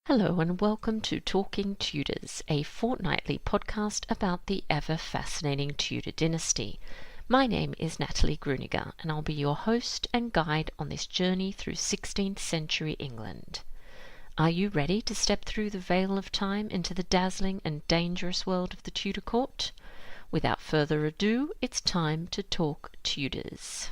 Hello and welcome to Talking Tudors, a fortnightly podcast about the ever-fascinating Tudor dynasty. My name is Natalie Grueninger and I'll be your host and guide on this journey through 16th century England. Are you ready to step through the veil of time into the dazzling and dangerous world of the Tudor court? Without further ado, it's time to talk Tudors.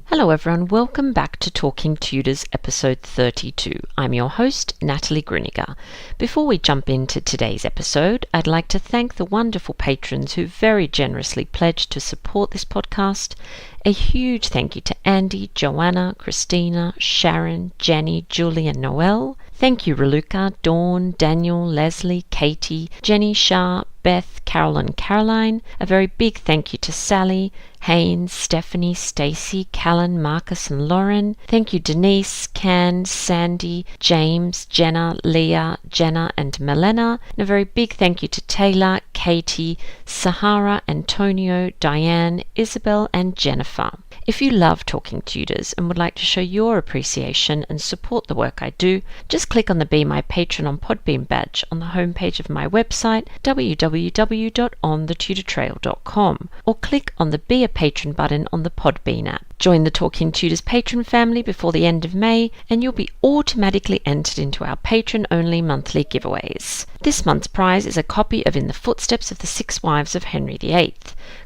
Hello everyone, welcome back to Talking Tudors episode 32. I'm your host, Natalie Grueninger. Before we jump into today's episode, I'd like to thank the wonderful patrons who very generously pledged to support this podcast. A huge thank you to Andy, Joanna, Christina, Sharon, Jenny, Julie and Noelle. Thank you Raluca, Dawn, Daniel, Leslie, Katie, Jenny, Shah, Beth, Carol and Caroline. A very big thank you to Sally, Haynes, Stephanie, Stacey, Callan, Marcus and Lauren. Thank you Denise, Can, Sandy, James, Jenna, Leah, Jenna and Melena. And a very big thank you to Taylor, Katie, Sahara, Antonio, Diane, Isabel and Jennifer. If you love Talking Tudors and would like to show your appreciation and support the work I do, just click on the Be My Patron on Podbean badge on the homepage of my website www.onthetudortrail.com or click on the Be a Patron button on the Podbean app. Join the Talking Tudors patron family before the end of May and you'll be automatically entered into our patron-only monthly giveaways. This month's prize is a copy of In the Footsteps of the Six Wives of Henry VIII,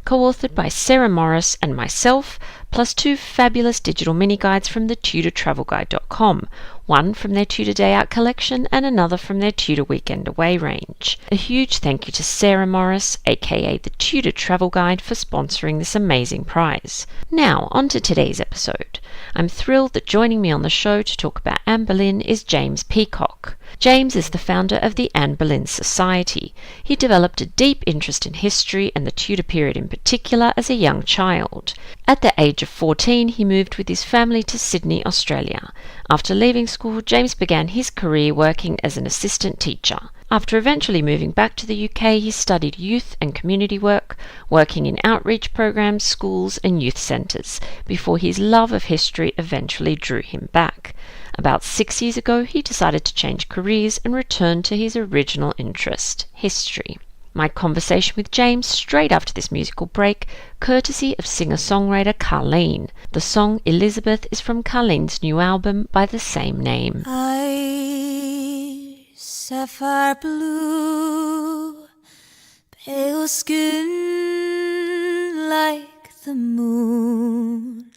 co-authored by Sarah Morris and myself, plus 2 fabulous digital mini-guides from the TudorTravelGuide.com, one from their Tudor Day Out collection and another from their Tudor Weekend Away range. A huge thank you to Sarah Morris, aka the Tudor Travel Guide, for sponsoring this amazing prize. Now, on to today's episode. I'm thrilled that joining me on the show to talk about Anne Boleyn is James Peacock. James is the founder of the Anne Boleyn Society. He developed a deep interest in history and the Tudor period in particular as a young child. At the age of 14, he moved with his family to Sydney, Australia. After leaving school, James began his career working as an assistant teacher. After eventually moving back to the UK, he studied youth and community work, working in outreach programs, schools and youth centres, before his love of history eventually drew him back. About 6 years ago, he decided to change careers and return to his original interest, history. My conversation with James straight after this musical break, courtesy of singer-songwriter Karliene. The song Elizabeth is from Karliene's new album by the same name. Sapphire blue, pale skin like the moon,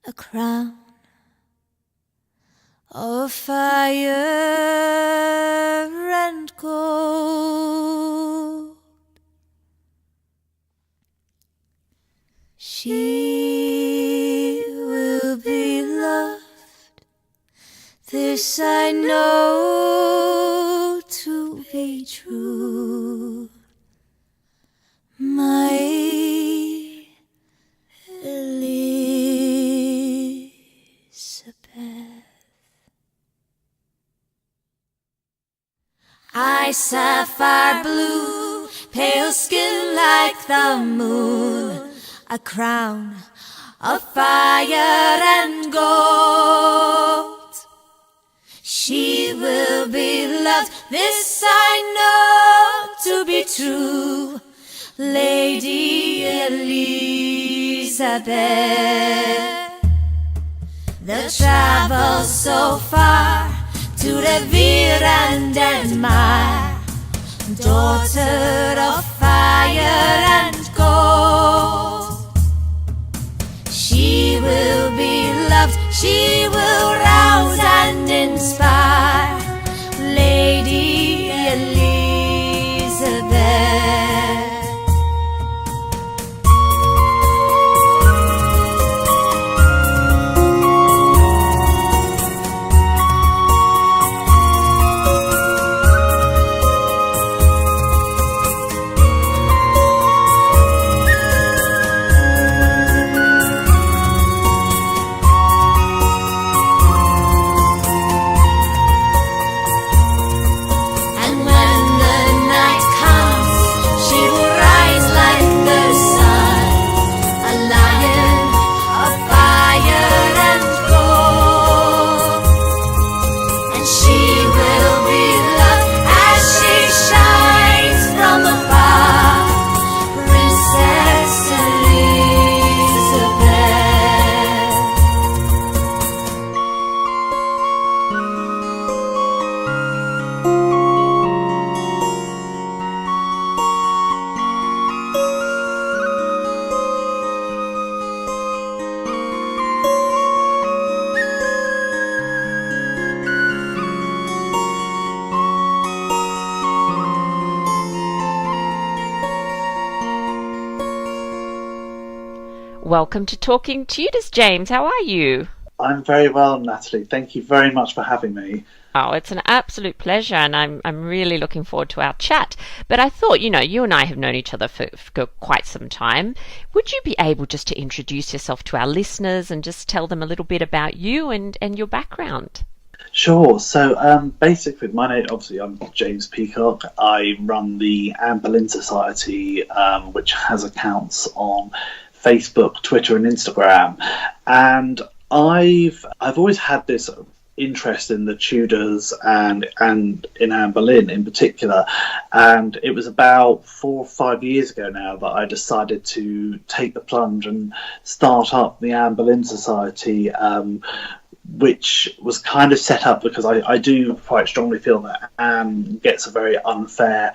a crown of fire and gold. She will be loved, this I know to be true, my Elizabeth. I sapphire blue, pale skin like the moon, a crown of fire and gold. She will be loved, this I know to be true, Lady Elizabeth. The travel so far to revere and admire, daughter of fire and gold. She will be loved, she will rouse and inspire, Lady Elizabeth. Welcome to Talking Tudors, James. How are you? I'm very well, Natalie. Thank you very much for having me. Oh, it's an absolute pleasure, and I'm really looking forward to our chat. But I thought, you and I have known each other for quite some time. Would you be able just to introduce yourself to our listeners and just tell them a little bit about you and your background? Sure. So basically, my name, obviously, I'm James Peacock. I run the Anne Boleyn Society, which has accounts on Facebook, Twitter, and Instagram. And I've always had this interest in the Tudors and in Anne Boleyn in particular, and it was about 4 or 5 years ago now that I decided to take the plunge and start up the Anne Boleyn Society, which was kind of set up because I do quite strongly feel that Anne gets a very unfair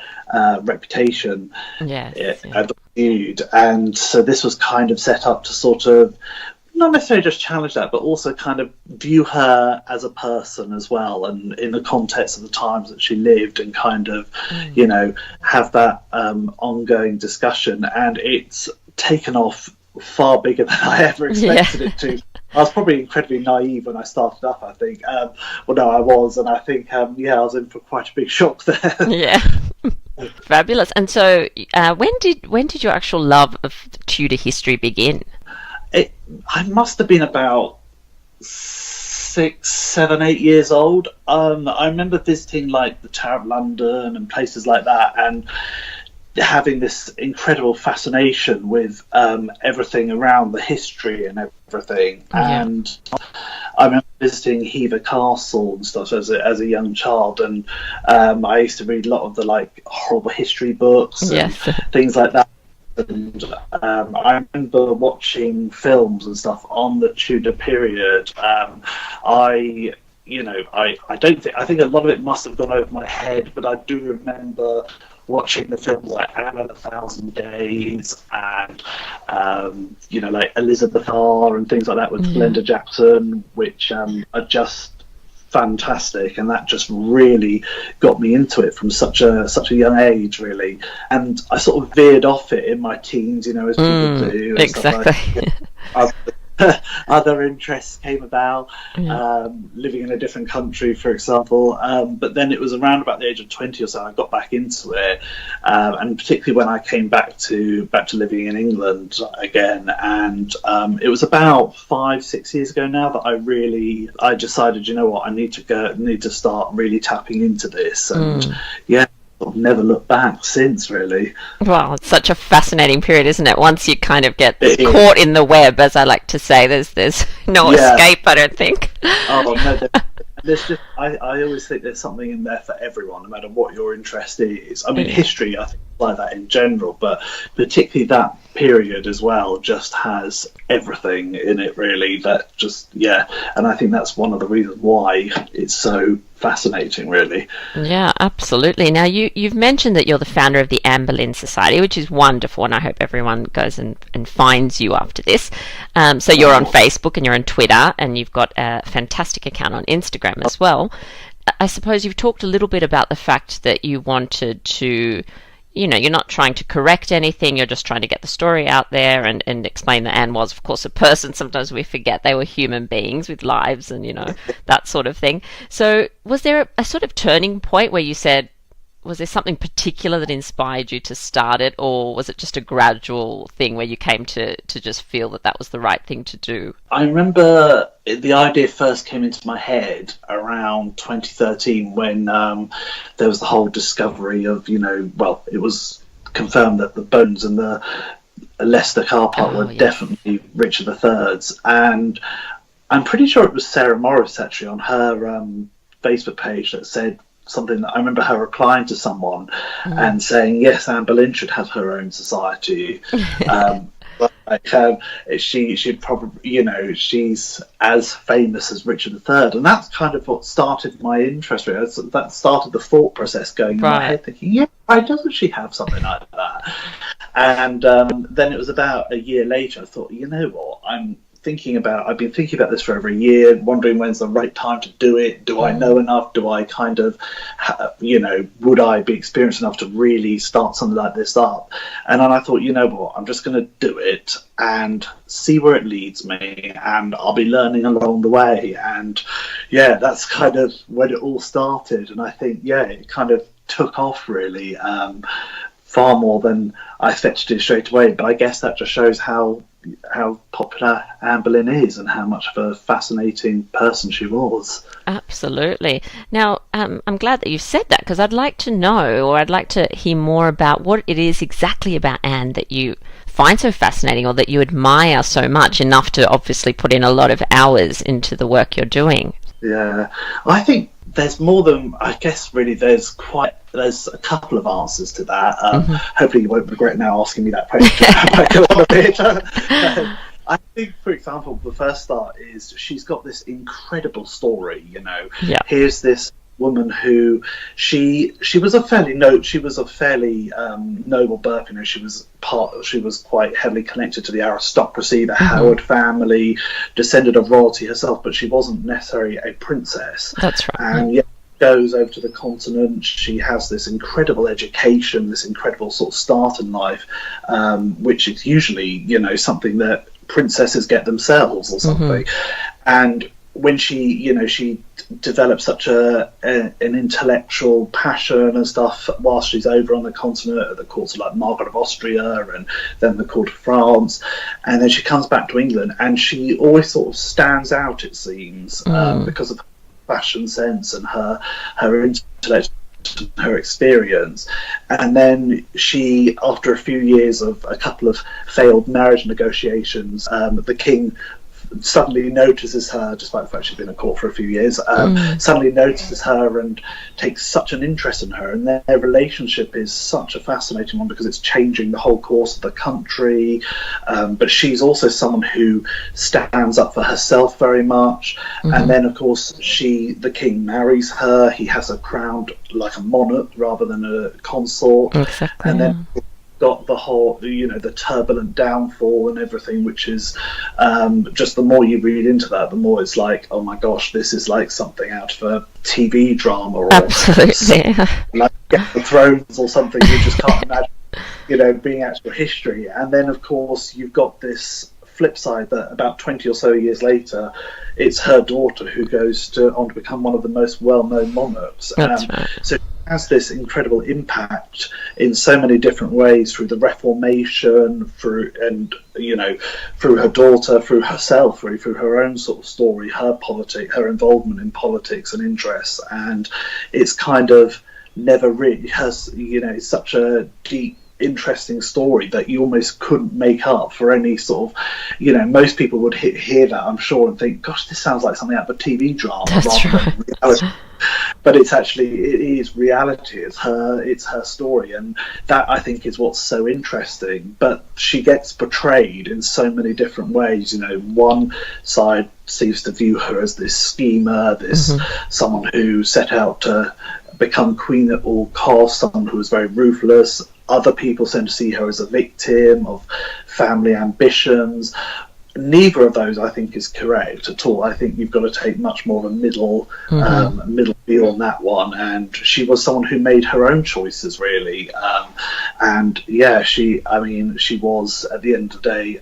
reputation. Yes, and so this was kind of set up to sort of not necessarily just challenge that, but also kind of view her as a person as well, and in the context of the times that she lived, and kind of, have that ongoing discussion. And it's taken off far bigger than I ever expected it to. I was probably incredibly naive when I started up, I think. I was, and I think, I was in for quite a big shock there. Yeah. Fabulous. And so when did your actual love of Tudor history begin? I must have been about 6, 7, 8 years old. I remember visiting like the Tower of London and places like that, and having this incredible fascination with everything around the history and everything. Yeah. And I remember visiting Hever Castle and stuff as a young child, and I used to read a lot of the like horrible history books and things like that. And I remember watching films and stuff on the Tudor period. I think a lot of it must have gone over my head, but I do remember watching the films like Anne and a Thousand Days and like Elizabeth R and things like that with Glenda Jackson, which are just fantastic, and that just really got me into it from such a young age, really. And I sort of veered off it in my teens, as people do. Exactly. Other interests came about, living in a different country, for example. But then it was around about the age of 20 or so I got back into it, and particularly when I came back to living in England again. And it was about 5, 6 years ago now that I decided, I need to start really tapping into this, and I've never looked back since, really. Well, it's such a fascinating period, isn't it? Once you kind of get caught in the web, as I like to say, there's no escape, I don't think. Oh, no, there's just, I always think there's something in there for everyone, no matter what your interest is. I mean, history, I think, like that in general, but particularly that period as well just has everything in it, really, that just, and I think that's one of the reasons why it's so fascinating, really. Yeah, absolutely. Now, you've mentioned that you're the founder of the Anne Boleyn Society, which is wonderful, and I hope everyone goes and finds you after this. So you're on Facebook and you're on Twitter, and you've got a fantastic account on Instagram as well. I suppose you've talked a little bit about the fact that you wanted to, you're not trying to correct anything, you're just trying to get the story out there and explain that Anne was, of course, a person. Sometimes we forget they were human beings with lives and, that sort of thing. So was there a sort of turning point where you said, was there something particular that inspired you to start it, or was it just a gradual thing where you came to just feel that was the right thing to do? I remember the idea first came into my head around 2013 when there was the whole discovery of, it was confirmed that the bones in the Leicester car park were definitely Richard III's, and I'm pretty sure it was Sarah Morris actually on her Facebook page that said something that I remember her replying to someone and saying, yes, Anne Boleyn should have her own society. She'd probably, she's as famous as Richard III, and that's kind of what started my interest. Really, that started the thought process going in my head, thinking, why doesn't she have something like that? And then it was about a year later, I thought, you know what, I'm I've been thinking about this for over a year, wondering when's the right time to do it. Do I know enough? Do I kind of, would I be experienced enough to really start something like this up? And then I thought, you know what, I'm just going to do it and see where it leads me, and I'll be learning along the way. And yeah, that's kind of when it all started. And I think, it kind of took off really, far more than I expected to straight away. But I guess that just shows how popular Anne Boleyn is and how much of a fascinating person she was. Absolutely. Now, I'm glad that you said that, because I'd like to know, or I'd like to hear more about what it is exactly about Anne that you find so fascinating, or that you admire so much, enough to obviously put in a lot of hours into the work you're doing. Yeah, I think there's more than, I guess really there's a couple of answers to that. Hopefully you won't regret now asking me that question. I think, for example, the first start is she's got this incredible story, Here's this woman who she was a fairly noble birth. She was quite heavily connected to the aristocracy, the Howard family, descended of royalty herself, but she wasn't necessarily a princess. That's right. And goes over to the continent. She has this incredible education, this incredible sort of start in life, which is usually something that princesses get themselves or something. And when she develops such an intellectual passion and stuff whilst she's over on the continent at the courts of like Margaret of Austria and then the court of France, and then she comes back to England, and she always sort of stands out, it seems, because of her fashion sense and her intellect, her experience. And then she, after a few years of a couple of failed marriage negotiations, the king suddenly notices her, despite the fact she's been at court for a few years, suddenly notices her and takes such an interest in her, and their relationship is such a fascinating one because it's changing the whole course of the country. But she's also someone who stands up for herself very much. And then of course the king marries her. He has her crowned like a monarch rather than a consort. Exactly. And then got the whole, the turbulent downfall and everything, which is just the more you read into that, the more it's like, oh my gosh, this is like something out of a TV drama, or absolutely, like Game of Thrones or something. You just can't imagine, being actual history. And then of course you've got this flip side that about 20 or so years later, it's her daughter who goes on to become one of the most well-known monarchs. That's right. So has this incredible impact in so many different ways, through the Reformation, through her daughter, through herself, really, through her own sort of story, her involvement in politics and interests. And it's kind of never really has, it's such a deep, interesting story that you almost couldn't make up for any sort of, most people would hear that, I'm sure, and think, gosh, this sounds like something out of a TV drama. That's right. Reality. But it is reality. It's her story, and that, I think, is what's so interesting. But she gets portrayed in so many different ways. One side seems to view her as this schemer, this someone who set out to become queen at all costs, someone who was very ruthless. Other people seem to see her as a victim of family ambitions. Neither of those, I think, is correct at all. I think you've got to take much more of a middle view on that one. And she was someone who made her own choices, really. She was, at the end of the day,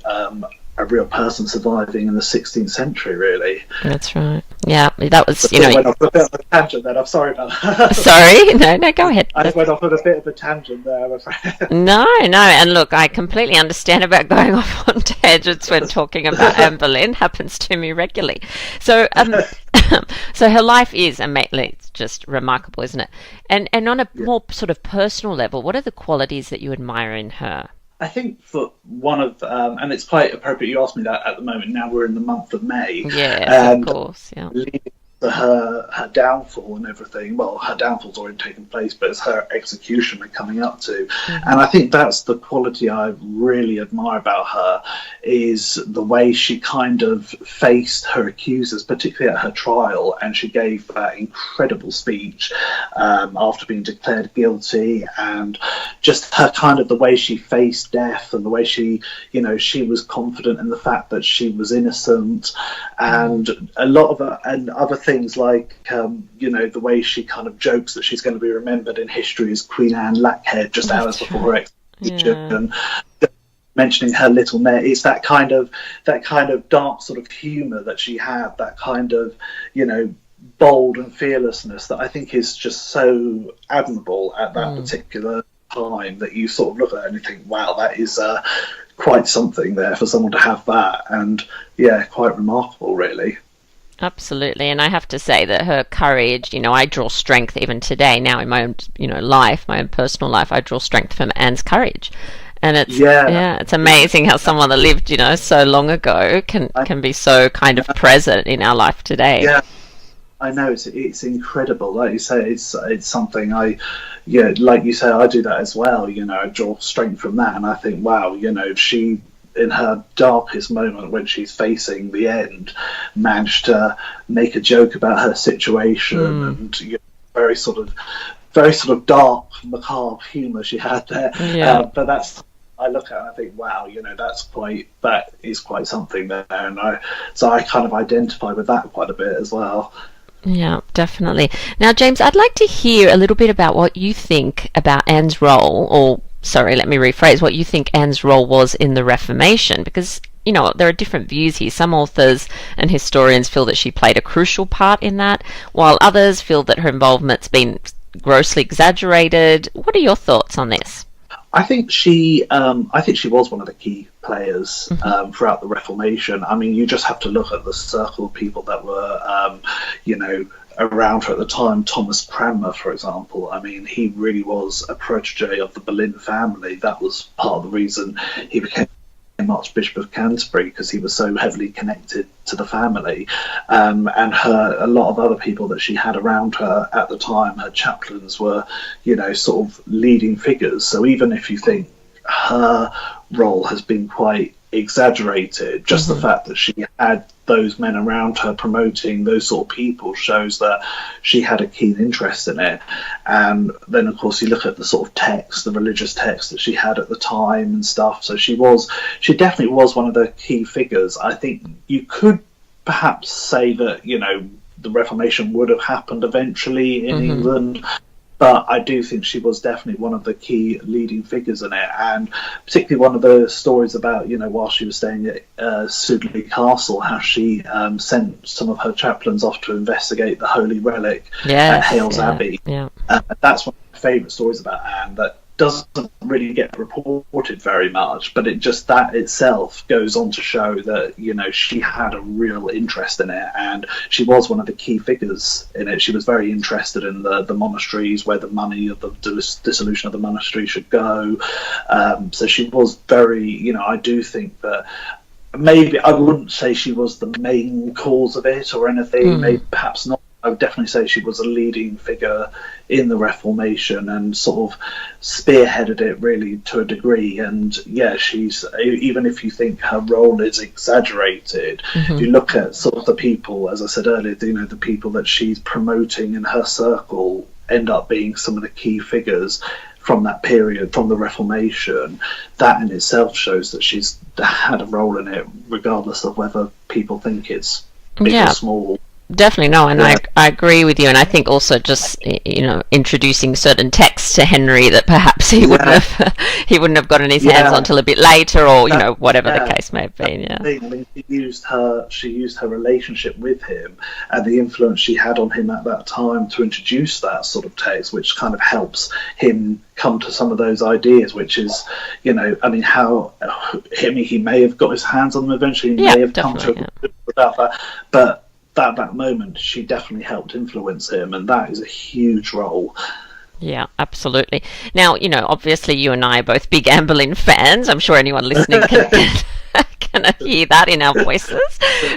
a real person surviving in the 16th century, really. That's right. Yeah, that was, I went off a bit of a tangent then. I'm sorry about that. Sorry? No, go ahead. I went off on a bit of a tangent there, I'm afraid. No. And look, I completely understand about going off on tangents when talking about Anne Boleyn. Happens to me regularly. So, so her life is it's just remarkable, isn't it? And on a more sort of personal level, what are the qualities that you admire in her? I think for one of, and it's quite appropriate you asked me that at the moment. Now we're in the month of May. Yeah, of course. Yeah. Leading her downfall and everything. Well, her downfall's already taken place, but it's her execution we're coming up to. And I think that's the quality I really admire about her, is the way she kind of faced her accusers, particularly at her trial, and she gave that incredible speech after being declared guilty, and just her kind of the way she faced death and the way she, you know, she was confident in the fact that she was innocent, and a lot of and other things like, you know, the way she kind of jokes that she's going to be remembered in history as Queen Anne Lackhead just hours before her execution, and mentioning her little mare. It's that kind of dark sort of humour that she had, that kind of, you know, bold and fearlessness that I think is just so admirable at that particular time, that you sort of look at it and you think, wow, that is quite something there for someone to have that, and yeah, quite remarkable, really. Absolutely. And I have to say that her courage, you know, I draw strength even today now in my own, you know, life, my own personal life. I draw strength from Anne's courage. And it's it's amazing how someone that lived, you know, so long ago can be so kind of present in our life today. Yeah, I know, it's incredible. Like you say, it's something like you say, I do that as well. You know, I draw strength from that, and I think, wow, you know, she, in her darkest moment when she's facing the end, managed to make a joke about her situation, and you know, very sort of dark, macabre humour she had there. But that's, I look at it and I think, wow, you know, that is quite something there, and so I kind of identify with that quite a bit as well. Yeah, definitely. Now, James, I'd like to hear a little bit about what you think about Anne's role, or sorry, let me rephrase, what you think Anne's role was in the Reformation, because, you know, there are different views here. Some authors and historians feel that she played a crucial part in that, while others feel that her involvement's been grossly exaggerated. What are your thoughts on this? I think she was one of the key players throughout the Reformation. I mean, you just have to look at the circle of people that were, you know, around her at the time. Thomas Cranmer, for example. I mean, he really was a protege of the Boleyn family. That was part of the reason he became Archbishop of Canterbury, because he was so heavily connected to the family, and a lot of other people that she had around her at the time, her chaplains, were, you know, sort of leading figures. So even if you think her role has been quite exaggerated, just the fact that she had those men around her promoting those sort of people shows that she had a keen interest in it. And then of course you look at the sort of text, the religious text that she had at the time and stuff, so she definitely was one of the key figures. I think you could perhaps say that, you know, the Reformation would have happened eventually in England, but I do think she was definitely one of the key leading figures in it, and particularly one of the stories about, you know, while she was staying at Sudeley Castle, how she sent some of her chaplains off to investigate the Holy Relic at Hales Abbey. That's one of my favourite stories about Anne, that doesn't really get reported very much, but it just, that itself goes on to show that, you know, she had a real interest in it, and she was one of the key figures in it. She was very interested in the monasteries, where the money of the dissolution of the monastery should go. So she was very, you know, I do think that maybe I wouldn't say she was the main cause of it or anything, maybe perhaps not. I would definitely say she was a leading figure in the Reformation and sort of spearheaded it really to a degree. And yeah, she's, even if you think her role is exaggerated, if you look at sort of the people, as I said earlier, you know, the people that she's promoting in her circle end up being some of the key figures from that period, from the Reformation. That in itself shows that she's had a role in it, regardless of whether people think it's big or small. Definitely, no, and I agree with you, and I think also just, you know, introducing certain texts to Henry that perhaps he wouldn't have gotten his hands on until a bit later, or you know, whatever the case may have been. I mean, she used her relationship with him and the influence she had on him at that time to introduce that sort of text, which kind of helps him come to some of those ideas, which is, you know, I mean, he may have got his hands on them eventually, he may have come to without that, but at that moment she definitely helped influence him, and that is a huge role. Yeah, absolutely. Now, you know, obviously you and I are both big Anne Boleyn fans. I'm sure anyone listening can going to hear that in our voices.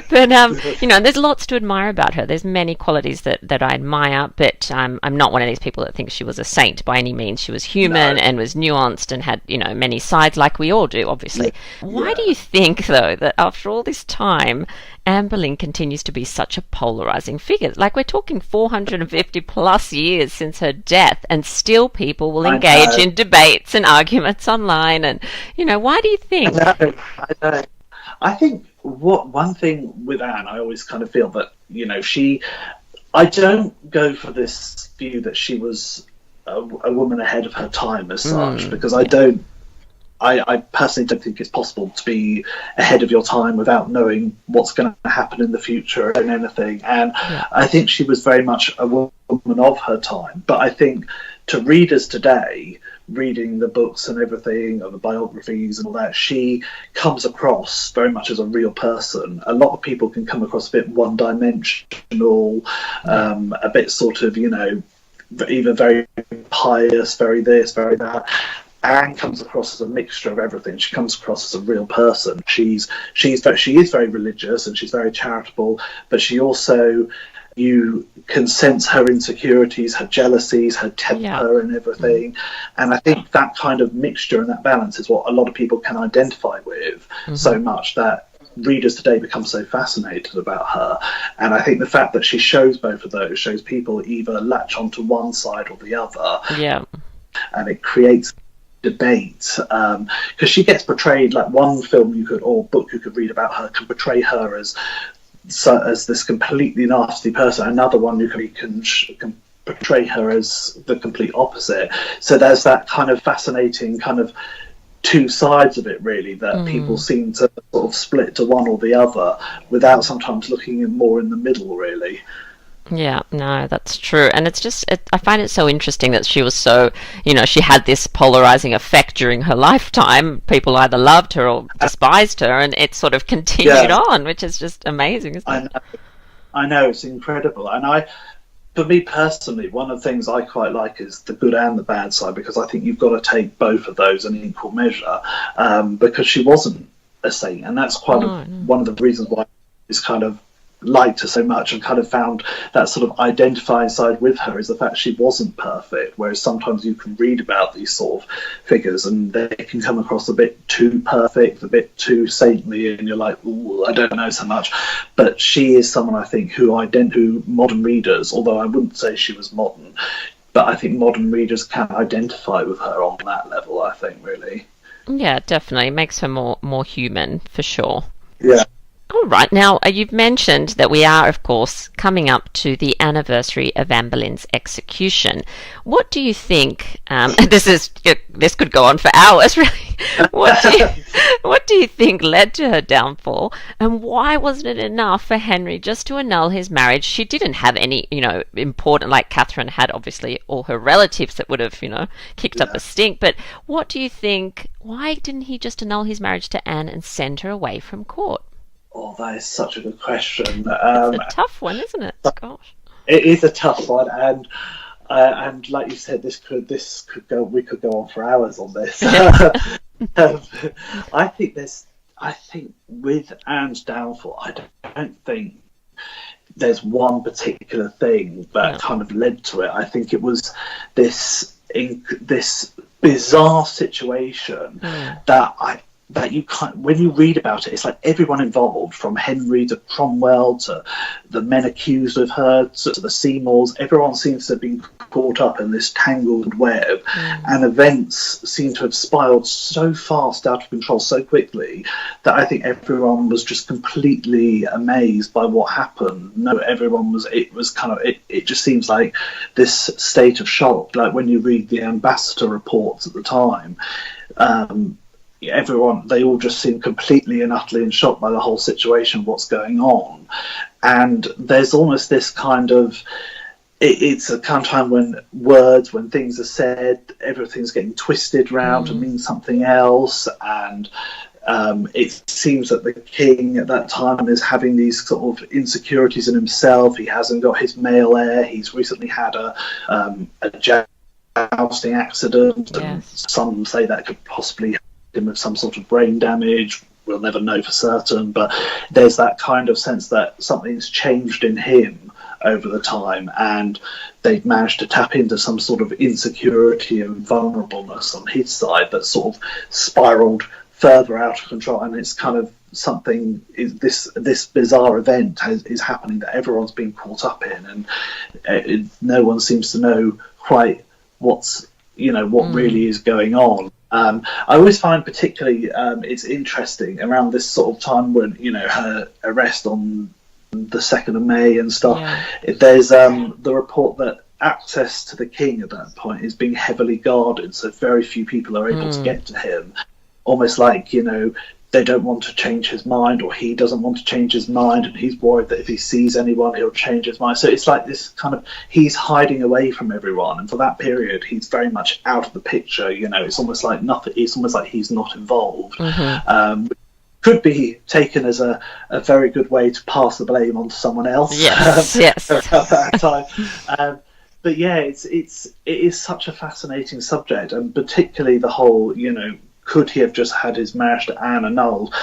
But, there's lots to admire about her. There's many qualities that I admire, but I'm not one of these people that thinks she was a saint by any means. She was human and was nuanced and had, many sides like we all do, obviously. Yeah. Why do you think, though, that after all this time, Anne Boleyn continues to be such a polarizing figure? Like, we're talking 450 plus years since her death, and still people will engage in debates and arguments online. And, why do you think? I know. I think one thing with Anne, I always kind of feel that, I don't go for this view that she was a woman ahead of her time as such, because I personally don't think it's possible to be ahead of your time without knowing what's going to happen in the future and anything. And I think she was very much a woman of her time. But I think to readers today, reading the books and everything, or the biographies and all that, she comes across very much as a real person. A lot of people can come across a bit one-dimensional, a bit sort of, either very pious, very this, very that. Anne comes across as a mixture of everything. She comes across as a real person. She is very religious and she's very charitable, but she also, you can sense her insecurities, her jealousies, her temper and everything. And I think that kind of mixture and that balance is what a lot of people can identify with so much that readers today become so fascinated about her. And I think the fact that she shows both of those shows people either latch onto one side or the other. Yeah. And it creates debate, because she gets portrayed, like one film or book you could read about her can portray her as this completely nasty person. Another one you can portray her as the complete opposite. So there's that kind of fascinating kind of two sides of it, really, that people seem to sort of split to one or the other without sometimes looking more in the middle, really. Yeah, no, that's true. And it's just, I find it so interesting that she was so, she had this polarizing effect during her lifetime. People either loved her or despised her, and it sort of continued on, which is just amazing, isn't it? I know, it's incredible. And for me personally, one of the things I quite like is the good and the bad side, because I think you've got to take both of those in equal measure, because she wasn't a saint. And that's quite one of the reasons why it's kind of liked her so much and kind of found that sort of identifying side with her, is the fact she wasn't perfect, whereas sometimes you can read about these sort of figures and they can come across a bit too perfect, a bit too saintly, and you're like, ooh, I don't know so much. But she is someone, I think, who modern readers, although I wouldn't say she was modern, but I think modern readers can identify with her on that level, I think, really. Yeah, definitely. It makes her more human, for sure. Yeah. All right. Now, you've mentioned that we are, of course, coming up to the anniversary of Anne Boleyn's execution. What do you think? This could go on for hours, really. What do you think led to her downfall, and why wasn't it enough for Henry just to annul his marriage? She didn't have any, important, like Catherine had, obviously, all her relatives that would have, kicked up a stink. But what do you think? Why didn't he just annul his marriage to Anne and send her away from court? Oh, that is such a good question. It's a tough one, isn't it? Gosh, it is a tough one, and like you said, this could go. We could go on for hours on this. I think with Anne's downfall, I don't think there's one particular thing that kind of led to it. I think it was this bizarre situation that you can't, when you read about it, it's like everyone involved, from Henry to Cromwell to the men accused of her to the Seymours, everyone seems to have been caught up in this tangled web, and events seem to have spiraled so fast out of control so quickly that I think everyone was just completely amazed by what happened. It just seems like this state of shock. Like when you read the ambassador reports at the time, they all just seem completely and utterly in shock by the whole situation, what's going on. And there's almost this kind of, it's a kind of time when things are said, everything's getting twisted round to mean something else. And it seems that the king at that time is having these sort of insecurities in himself. He hasn't got his male heir. He's recently had a jousting accident, and some say that could possibly him with some sort of brain damage. we'll never know for certain, but there's that kind of sense that something's changed in him over the time, and they've managed to tap into some sort of insecurity and vulnerableness on his side that sort of spiraled further out of control. And it's kind of something, this bizarre event is happening that everyone's been caught up in, and no one seems to know quite what really is going on. I always find particularly it's interesting around this sort of time when her arrest on the 2nd of May and stuff. There's the report that access to the king at that point is being heavily guarded, so very few people are able to get to him, almost like they don't want to change his mind, or he doesn't want to change his mind, and he's worried that if he sees anyone he'll change his mind. So it's like this kind of, he's hiding away from everyone, and for that period he's very much out of the picture. It's almost like nothing, it's almost like he's not involved. Could be taken as a very good way to pass the blame on to someone else. Yes. At that time. But yeah, it is such a fascinating subject, and particularly the whole, could he have just had his marriage to Anne annulled?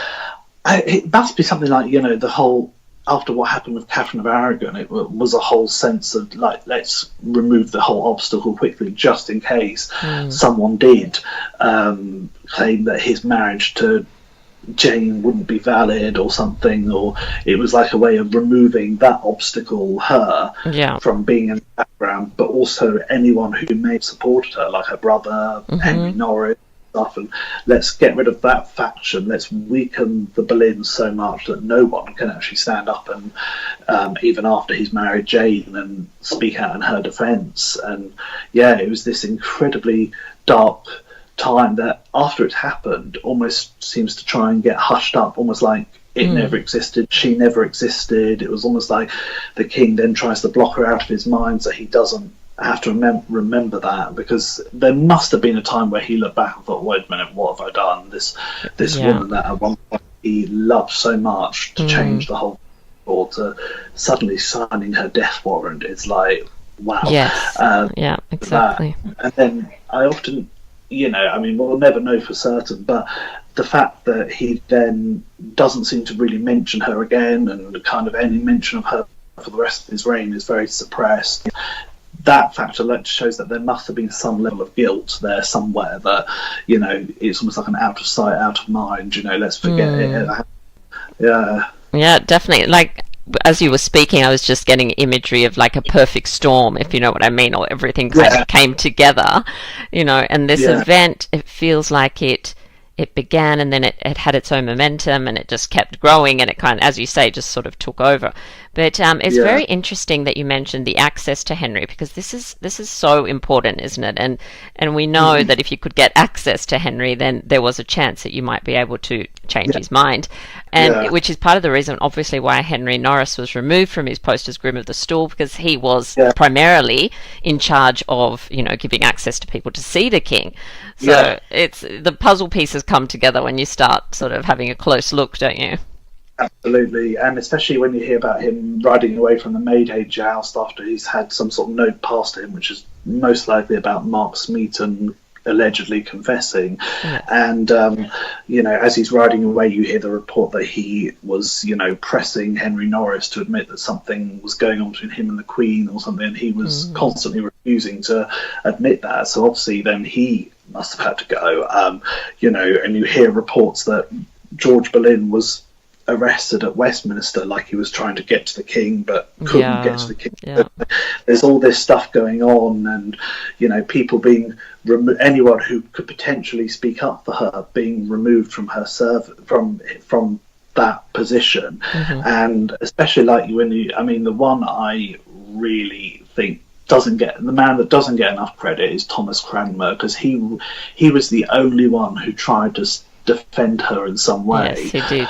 It must be something like, the whole, after what happened with Catherine of Aragon, it was a whole sense of, like, let's remove the whole obstacle quickly, just in case someone did claim that his marriage to Jane wouldn't be valid or something, or it was like a way of removing that obstacle, from being in the background, but also anyone who may have supported her, like her brother, Henry Norris, stuff, and let's get rid of that faction, let's weaken the Boleyns so much that no one can actually stand up and even after he's married Jane and speak out in her defence. And it was this incredibly dark time that after it happened almost seems to try and get hushed up, almost like it never existed, she never existed. It was almost like the king then tries to block her out of his mind so he doesn't have to remember that, because there must have been a time where he looked back and thought, wait a minute, what have I done? This woman that at one point he loved so much to change the whole, or to suddenly signing her death warrant, it's like, wow. Exactly. And then I often, we'll never know for certain, but the fact that he then doesn't seem to really mention her again, and kind of any mention of her for the rest of his reign is very suppressed, that factor shows that there must have been some level of guilt there somewhere, that it's almost like an out of sight, out of mind, let's forget it. Yeah, definitely. Like, as you were speaking, I was just getting imagery of like a perfect storm, if you know what I mean, or everything kind of came together, and this event, it feels like it began, and then it had its own momentum, and it just kept growing, and it kind of, as you say, just sort of took over. But it's very interesting that you mentioned the access to Henry, because this is so important, isn't it? And we know that if you could get access to Henry, then there was a chance that you might be able to change his mind, and which is part of the reason, obviously, why Henry Norris was removed from his post as Groom of the Stool, because he was primarily in charge of giving access to people to see the king. So it's the puzzle pieces come together when you start sort of having a close look, don't you? Absolutely, and especially when you hear about him riding away from the Mayday joust after he's had some sort of note passed to him, which is most likely about Mark Smeaton allegedly confessing. And as he's riding away, you hear the report that he was pressing Henry Norris to admit that something was going on between him and the Queen or something, and he was constantly refusing to admit that. So obviously then he must have had to go, and you hear reports that George Boleyn was arrested at Westminster, like he was trying to get to the king but couldn't get to the king. There's all this stuff going on, and people being anyone who could potentially speak up for her being removed from her from that position. And especially like the one I really think the man that doesn't get enough credit is Thomas Cranmer, because he was the only one who tried to defend her in some way. Yes, he did.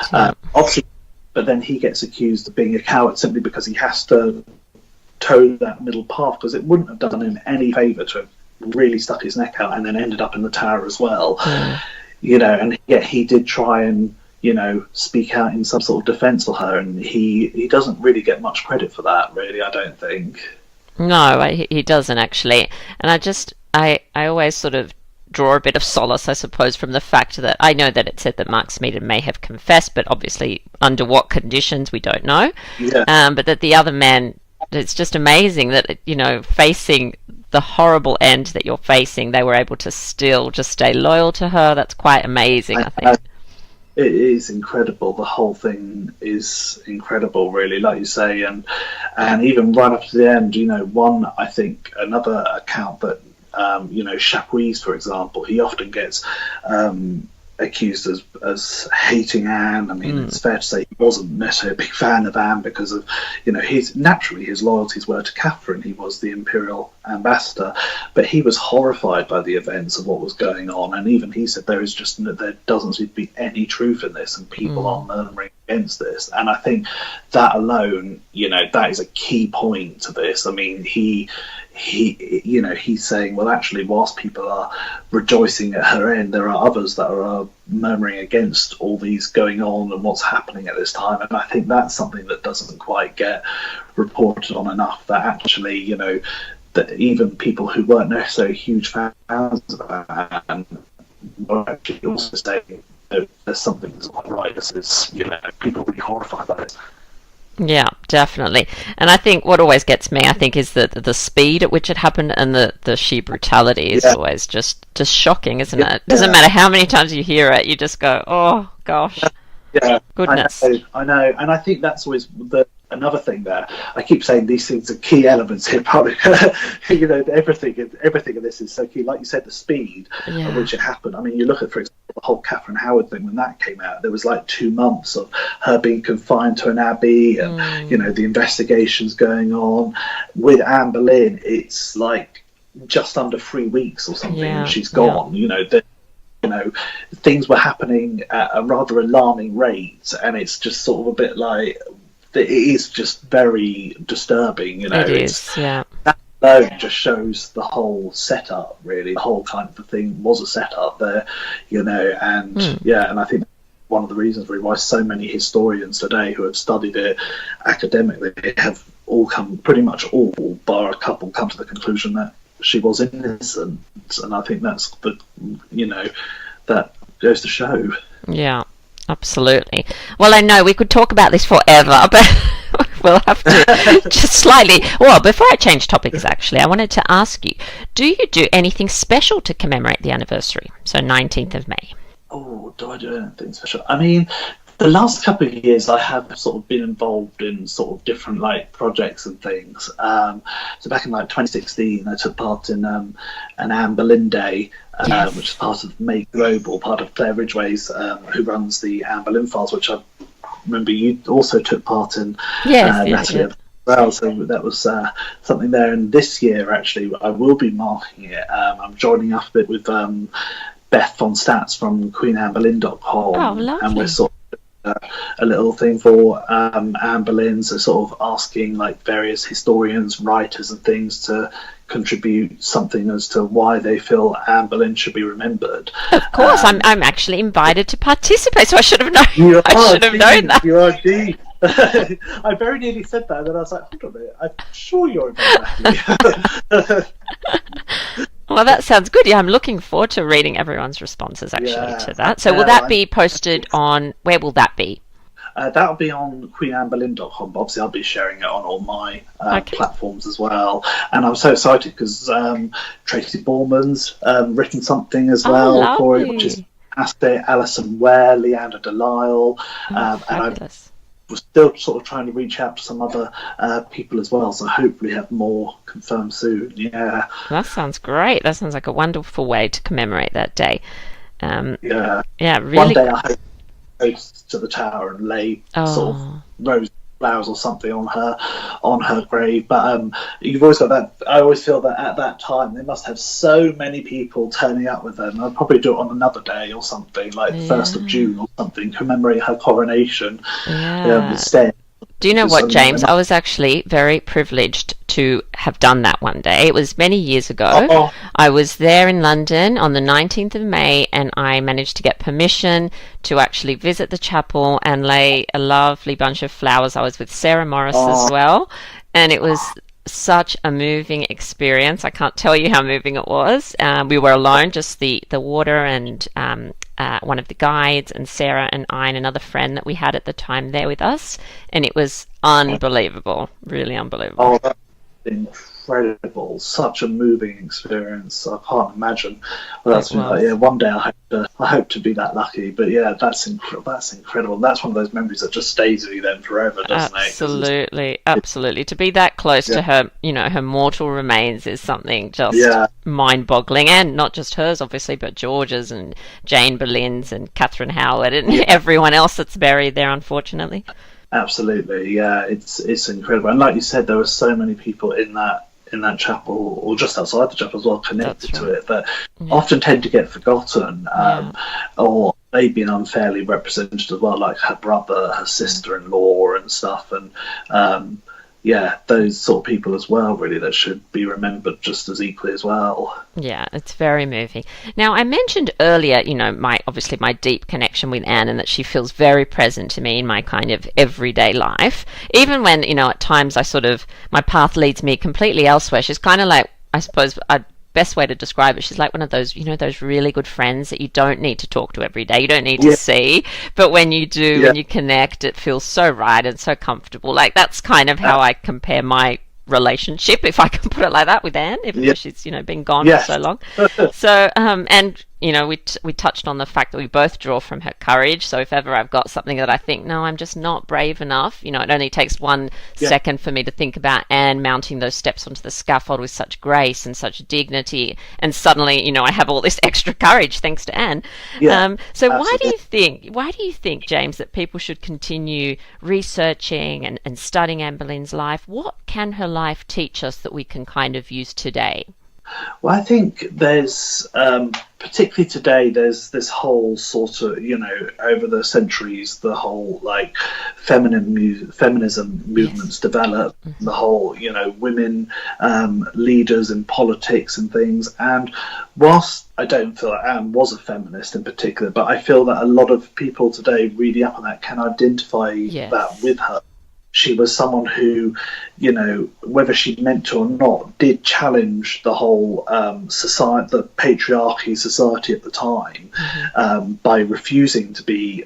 Obviously, but then he gets accused of being a coward simply because he has to toe that middle path, because it wouldn't have done him any favour to have really stuck his neck out and then ended up in the Tower as well. And yet he did try and speak out in some sort of defence for her, and he doesn't really get much credit for that, really, I don't think. No, he doesn't actually. And I always sort of draw a bit of solace, I suppose, from the fact that I know that it said that Mark Smeaton may have confessed, but obviously under what conditions we don't know. Yeah. But that the other man, it's just amazing that, you know, facing the horrible end that you're facing, they were able to still just stay loyal to her. That's quite amazing, I think. It is incredible. The whole thing is incredible, really, like you say, and even right up to the end, you know, I think another account that, you know, Chapuis, for example, he often gets accused as hating Anne. I mean, it's fair to say he wasn't necessarily a big fan of Anne because of, you know, his loyalties were to Catherine. He was the imperial ambassador, but he was horrified by the events of what was going on, and even he said there doesn't seem to be any truth in this, and people are murmuring against this. And I think that alone, you know, that is a key point to this. I mean, he you know, he's saying, well, actually, whilst people are rejoicing at her end, there are others that are murmuring against all these going on and what's happening at this time. And I think that's something that doesn't quite get reported on enough, that actually, you know, that even people who weren't necessarily huge fans of Anne were actually also saying, there's something that's not right. This is, you know, people are really horrified by this. Yeah, definitely. And I think what always gets me, I think, is the speed at which it happened, and the sheer brutality is always just shocking, isn't it? It doesn't matter how many times you hear it, you just go, oh, gosh. Yeah, goodness. I know. And I think that's always another thing there. I keep saying these things are key elements here, probably. You know, everything in this is so key. Like you said, the speed at which it happened. I mean, you look at, for example, the whole Catherine Howard thing. When that came out, there was like 2 months of her being confined to an abbey, and you know, the investigations going on. With Anne Boleyn, it's like just under 3 weeks or something, and she's gone. You know, you know, things were happening at a rather alarming rate, and it's just sort of a bit like, it is just very disturbing, you know. It is, yeah. That alone just shows the whole setup, really. The whole kind of the thing was a setup there, you know, and and I think one of the reasons really why so many historians today who have studied it academically have pretty much all, bar a couple, come to the conclusion that she was innocent, and I think that's that goes to show. Yeah, absolutely. Well, I know we could talk about this forever, but we'll have to just slightly. Well, before I change topics, actually, I wanted to ask you: do you do anything special to commemorate the anniversary? So 19th of May. Oh, do I do anything special? I mean, the last couple of years I have sort of been involved in sort of different like projects and things. So back in like 2016 I took part in an Anne Boleyn Day, which is part of Make Global, part of Claire Ridgway's, who runs the Anne Boleyn Files, which I remember you also took part in, Natalie. Well, so that was something there. And this year actually I will be marking it. I'm joining up a bit with Beth von Stats from QueenAnneBoleyn.com. Oh, lovely. And we're sort of a little thing for Anne Boleyn, so sort of asking like various historians, writers and things to contribute something as to why they feel Anne Boleyn should be remembered. Of course, I'm actually invited to participate, so I should have known. Known that. You are indeed. I very nearly said that, and then I was like, hold on a minute, I'm sure you're invited. Well, that sounds good. Yeah, I'm looking forward to reading everyone's responses to that. So will that be posted on, where will that be? That'll be on QueenAnneBoleyn.com, but obviously I'll be sharing it on all my platforms as well. And I'm so excited because Tracy Borman's written something as well for it, which is fantastic. Alison Ware, Leander Delisle, and we're still sort of trying to reach out to some other people as well, so hopefully have more confirmed soon. Yeah, that sounds great. That sounds like a wonderful way to commemorate that day. Really. One day I hope to go to the tower and lay sort of rose flowers or something on her grave, but you've always got that. I always feel that at that time they must have so many people turning up with them. I'll probably do it on another day or something, like 1st of June or something, commemorate her coronation instead. Do you know what, James? I was actually very privileged to have done that one day. It was many years ago. I was there in London on the 19th of May, and I managed to get permission to actually visit the chapel and lay a lovely bunch of flowers. I was with Sarah Morris as well, and it was such a moving experience. I can't tell you how moving it was. We were alone, just the water and one of the guides and Sarah and I and another friend that we had at the time there with us, and it was unbelievable, really unbelievable. Oh, that's incredible! Such a moving experience. I can't imagine. Well, that's one day I hope to be that lucky. But yeah, that's incredible. That's one of those memories that just stays with you then forever, doesn't it? Absolutely. To be that close to her, her mortal remains is something just mind-boggling, and not just hers, obviously, but George's and Jane Boleyn's and Catherine Howard and everyone else that's buried there, unfortunately. Absolutely, yeah, it's incredible. And like you said, there were so many people in that chapel, or just outside the chapel as well, connected to it, that often tend to get forgotten, or they've been unfairly represented as well, like her brother, her sister-in-law and stuff, and those sort of people as well, really, that should be remembered just as equally as well. Yeah, it's very moving. Now, I mentioned earlier, my deep connection with Anne, and that she feels very present to me in my kind of everyday life. Even when, at times my path leads me completely elsewhere. She's kind of like, I suppose, best way to describe it, she's like one of those, those really good friends that you don't need to talk to every day, you don't need to see, but when you do, when you connect, it feels so right and so comfortable. Like, that's kind of how I compare my relationship, if I can put it like that, with Anne, even though she's been gone for so long. So and we touched on the fact that we both draw from her courage. So if ever I've got something that I think, no, I'm just not brave enough, it only takes 1 second for me to think about Anne mounting those steps onto the scaffold with such grace and such dignity, and suddenly I have all this extra courage thanks to Anne. So why do you think, James, that people should continue researching and studying Anne Boleyn's life? What can her life teach us that we can kind of use today? Well, I think there's, particularly today, there's this whole sort of, over the centuries, the whole like feminism movements develop, the whole, women leaders in politics and things. And whilst I don't feel that Anne was a feminist in particular, but I feel that a lot of people today reading up on that can identify that with her. She was someone who, whether she meant to or not, did challenge the whole society, the patriarchy society at the time, by refusing to be,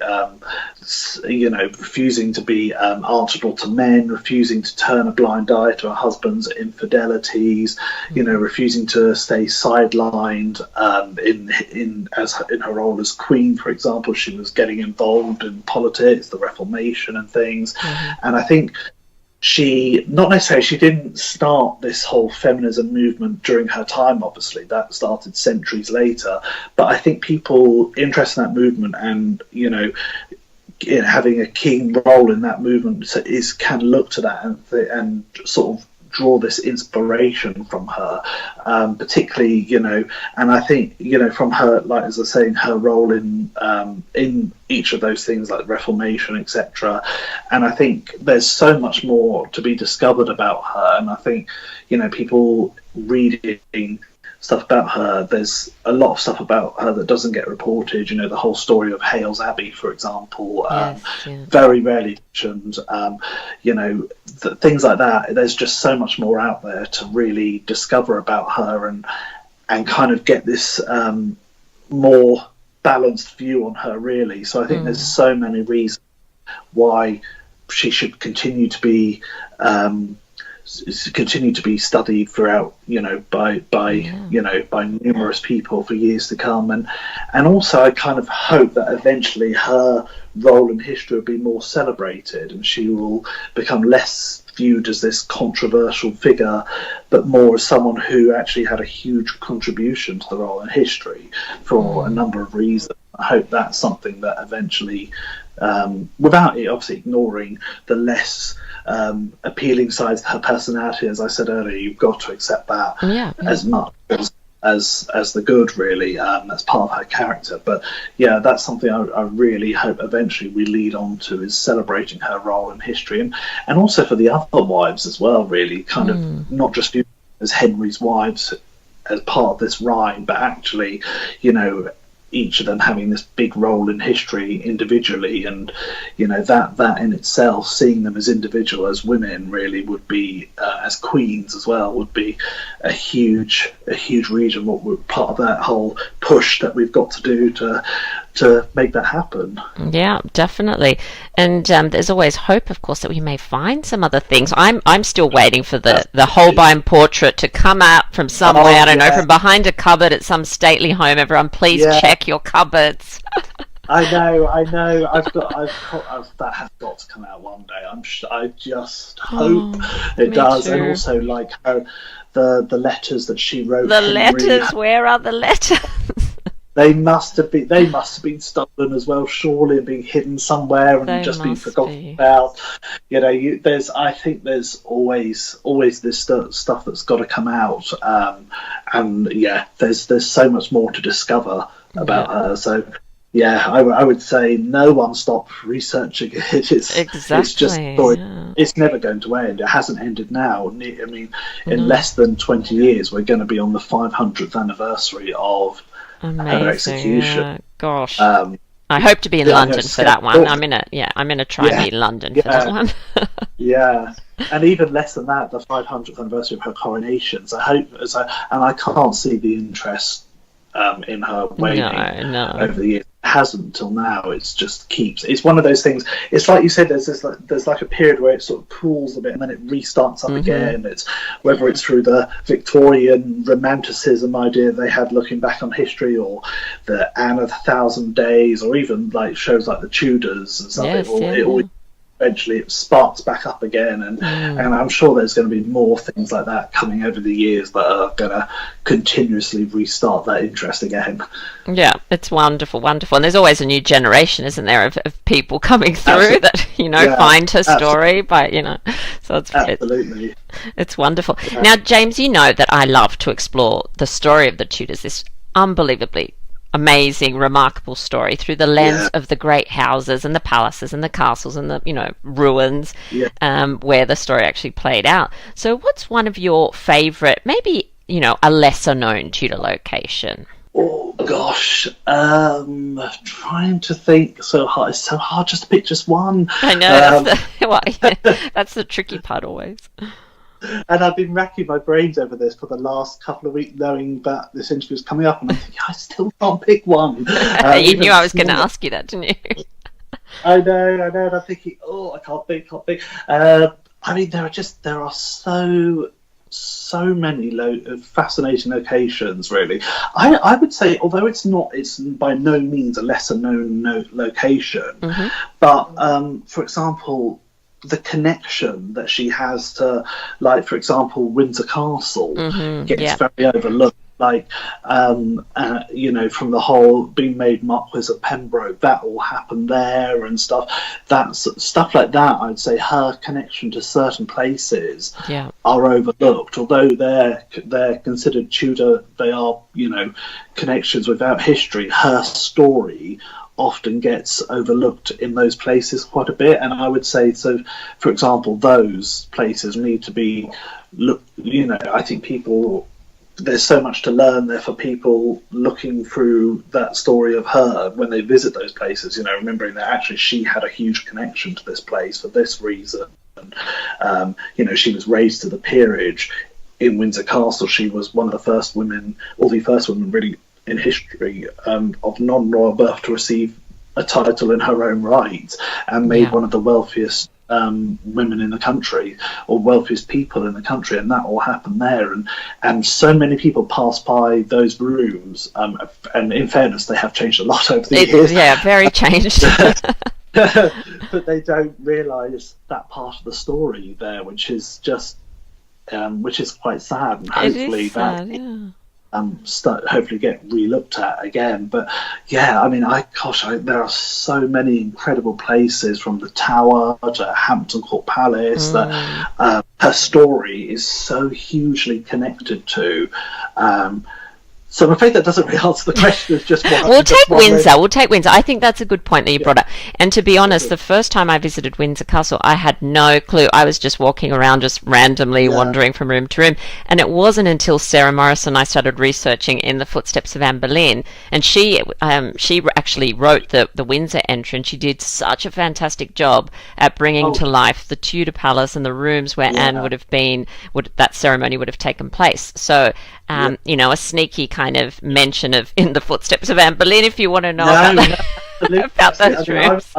answerable to men, refusing to turn a blind eye to her husband's infidelities, refusing to stay sidelined in her role as queen, for example. She was getting involved in politics, the Reformation and things, and I think she didn't start this whole feminism movement during her time, obviously. That started centuries later. But I think people interested in that movement and, having a keen role in that movement can look to that and sort of draw this inspiration from her, particularly, and I think, from her, like as I was saying, her role in each of those things like Reformation, etc. And I think there's so much more to be discovered about her, and I think, people reading stuff about her, there's a lot of stuff about her that doesn't get reported, the whole story of Hales Abbey, for example, very rarely mentioned, things like that. There's just so much more out there to really discover about her and kind of get this more balanced view on her, really. So I think there's so many reasons why she should continue to be studied throughout, by numerous people for years to come, and also I kind of hope that eventually her role in history will be more celebrated, and she will become less viewed as this controversial figure, but more as someone who actually had a huge contribution to the role in history for a number of reasons. I hope that's something that eventually, without it obviously ignoring the less appealing sides of her personality, as I said earlier, you've got to accept that as much as the good, really. That's part of her character. But yeah, that's something I really hope eventually we lead on to, is celebrating her role in history, and also for the other wives as well, really, kind of not just as Henry's wives as part of this rhyme, but actually, each of them having this big role in history individually, and that in itself, seeing them as individual, as women, really would be as queens as well, would be a huge reason, what we're part of that whole push that we've got to do to make that happen. Yeah, definitely. And there's always hope, of course, that we may find some other things. I'm still waiting for the Holbein portrait to come out from somewhere. I don't know, from behind a cupboard at some stately home. Everyone, please check your cupboards. I know. That has got to come out one day. I just hope it does. Too. And also, like, the letters that she wrote. The letters. Where are the letters? They must have been stolen as well, surely, and being hidden somewhere and just been forgotten about. I think there's always this stuff that's got to come out, and there's so much more to discover about her. So I would say no one stop researching it. It's just it's never going to end. It hasn't ended now. I mean, in less than 20 years, we're going to be on the 500th anniversary of her execution. Yeah. Gosh. I hope to be in London for that one. I'm gonna try and be in London for that one. Yeah, and even less than that, the 500th anniversary of her coronation. So I can't see the interest in her waning over the years. It hasn't until now. It's just keeps. It's one of those things. It's like you said. There's like a period where it sort of cools a bit and then it restarts up again. It's whether it's through the Victorian romanticism idea they had looking back on history, or the Anne of 1,000 Days, or even like shows like the Tudors and stuff. It always eventually it sparks back up again, and I'm sure there's going to be more things like that coming over the years that are going to continuously restart that interest again. Yeah, it's wonderful, and there's always a new generation, isn't there, of people coming through that find her story, so it's absolutely it's wonderful. Now, James, you know that I love to explore the story of the Tudors, this unbelievably amazing, remarkable story through the lens of the great houses and the palaces and the castles and the ruins where the story actually played out. So what's one of your favourite, maybe a lesser known Tudor location? Oh gosh, trying to think. So hard. It's so hard just to pick just one. I know, that's the tricky part always. And I've been racking my brains over this for the last couple of weeks, knowing that this interview is coming up, and I'm thinking I still can't pick one. You knew I was going to ask you that, didn't you? I know. And I'm thinking, I can't think. I mean, there are so many fascinating locations. Really, I would say, although it's by no means a lesser known location, but for example, the connection that she has to, like, for example, Windsor Castle gets very overlooked. Like, from the whole being made Marquis of Pembroke, that all happened there and stuff. Stuff like that, I'd say her connection to certain places are overlooked. Although they're considered Tudor, they are, connections without history. Her story often gets overlooked in those places quite a bit, and I would say, so for example, those places need to be I think there's so much to learn there for people looking through that story of her when they visit those places, remembering that actually she had a huge connection to this place for this reason. She was raised to the peerage in Windsor Castle. She was one of the first women, or the first woman really in history, of non-royal birth to receive a title in her own right, and made one of the wealthiest women in the country, or wealthiest people in the country, and that all happened there. And so many people pass by those rooms, and in fairness, they have changed a lot over the years. Yeah, very changed. But they don't realise that part of the story there, which is just which is quite sad, and hopefully hopefully get re-looked at again. But I mean, there are so many incredible places, from the Tower to Hampton Court Palace, that her story is so hugely connected to. So I'm afraid that doesn't really answer the question. It's just one. We'll take Windsor. We'll take Windsor. I think that's a good point that you brought up. And to be honest, Yeah. the first time I visited Windsor Castle, I had no clue. I was just walking around, just randomly wandering from room to room. And it wasn't until Sarah Morrison I started researching In the Footsteps of Anne Boleyn, and she actually wrote the Windsor entry, and she did such a fantastic job at bringing to life the Tudor Palace and the rooms where Anne would have been, that ceremony would have taken place. So, you know, a sneaky kind of mention of In the Footsteps of Anne Boleyn, if you want to know about those rooms.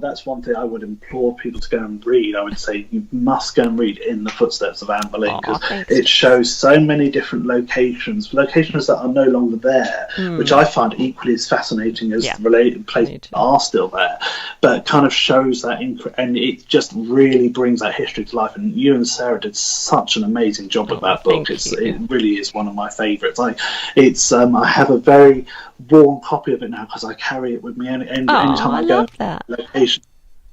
That's one thing I would implore people to go and read. I would say you must go and read In the Footsteps of Anne Boleyn, because it shows so many different locations that are no longer there, which I find equally as fascinating as the related places that are still there, but kind of shows that, and it just really brings that history to life. And you and Sarah did such an amazing job with that book. It really is one of my favourites. I have a very worn copy of it now because I carry it with me anytime I go to location.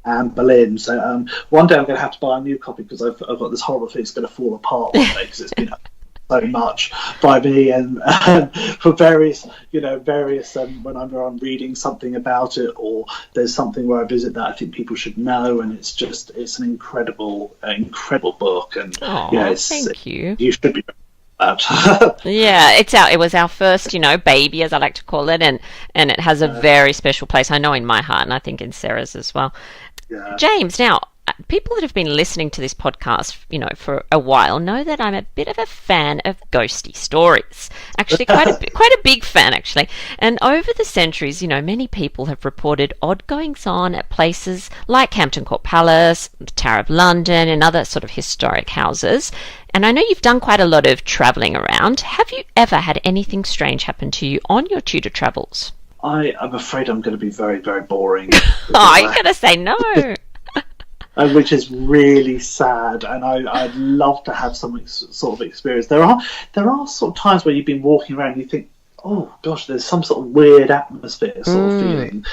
Anne Boleyn. So one day I'm going to have to buy a new copy, because I've got this horrible thing it's going to fall apart one day, because it's been so much by me, and for various when I'm reading something about it, or there's something where I visit that I think people should know, and it's an incredible book, and thank you. You should be. Yeah, it was our first, baby, as I like to call it, and it has a very special place, I know, in my heart, and I think in Sarah's as well. Yeah. James, now, people that have been listening to this podcast, for a while, know that I'm a bit of a fan of ghosty stories. Actually, quite a big fan, actually. And over the centuries, many people have reported odd goings-on at places like Hampton Court Palace, the Tower of London, and other sort of historic houses. And I know you've done quite a lot of travelling around. Have you ever had anything strange happen to you on your Tudor travels? I'm afraid I'm going to be very, very boring. You're going to say no. Which is really sad, and I'd love to have some sort of experience. There are sort of times where you've been walking around and you think, oh gosh, there's some sort of weird atmosphere sort of feeling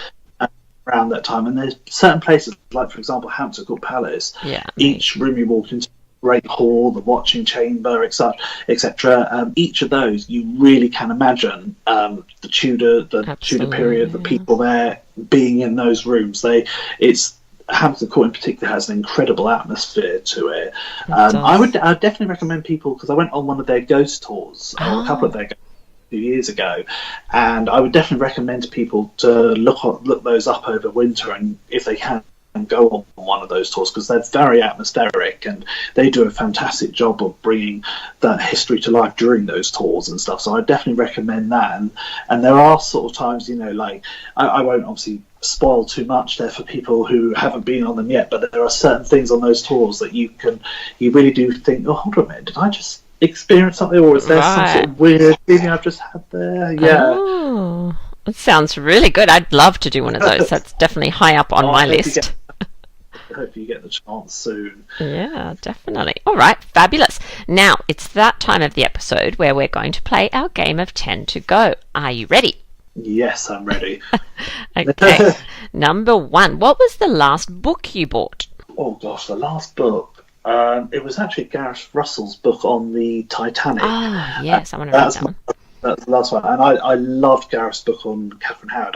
around that time. And there's certain places, like for example Hampton Court Palace, each room you walk into, Great Hall, the watching chamber, etc. Each of those, you really can imagine the Tudor period, the people there being in those rooms. Hampton Court in particular has an incredible atmosphere to it. I'd definitely recommend people, because I went on one of their ghost tours, or a couple of their ghost a few years ago, and I would definitely recommend people to look those up over winter, and if they can, go on one of those tours, because they're very atmospheric and they do a fantastic job of bringing that history to life during those tours and stuff. So I definitely recommend that. And there are sort of times, like I won't obviously spoil too much there for people who haven't been on them yet, but there are certain things on those tours that you really do think, oh, hold on a minute, did I just experience something, or is there some sort of weird feeling I've just had there? Oh, that sounds really good. I'd love to do one of those. That's definitely high up on my list. I hope you get the chance soon. Yeah, definitely. All right, fabulous. Now, it's that time of the episode where we're going to play our game of 10 to go. Are you ready? Yes, I'm ready. Okay. Number 1. What was the last book you bought? Oh, gosh, the last book. It was actually Gareth Russell's book on the Titanic. Oh, yes, I want to read that one. That's the last one. And I loved Gareth's book on Catherine Howard.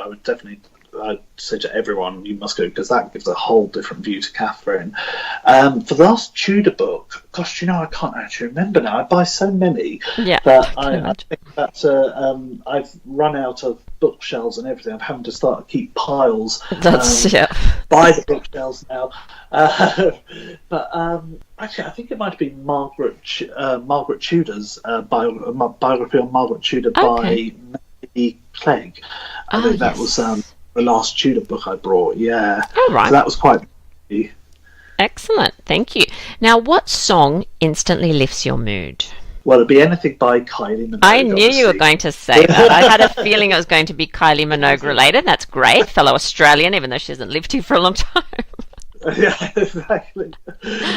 I'd say to everyone, you must go, because that gives a whole different view to Catherine. For the last Tudor book, gosh, I can't actually remember now. I buy so many that I think that I've run out of bookshelves and everything. I'm having to keep piles. By the bookshelves now. But actually, I think it might have been Margaret Tudor's biography on Margaret Tudor by Mary Clegg. I think that was the last Tudor book I brought. Yeah. All right. So that was quite. Excellent. Thank you. Now, what song instantly lifts your mood? Well, it'd be anything by Kylie Minogue. I knew you were going to say that. I had a feeling it was going to be Kylie Minogue related. That's great. Fellow Australian, even though she hasn't lived here for a long time. Yeah, exactly.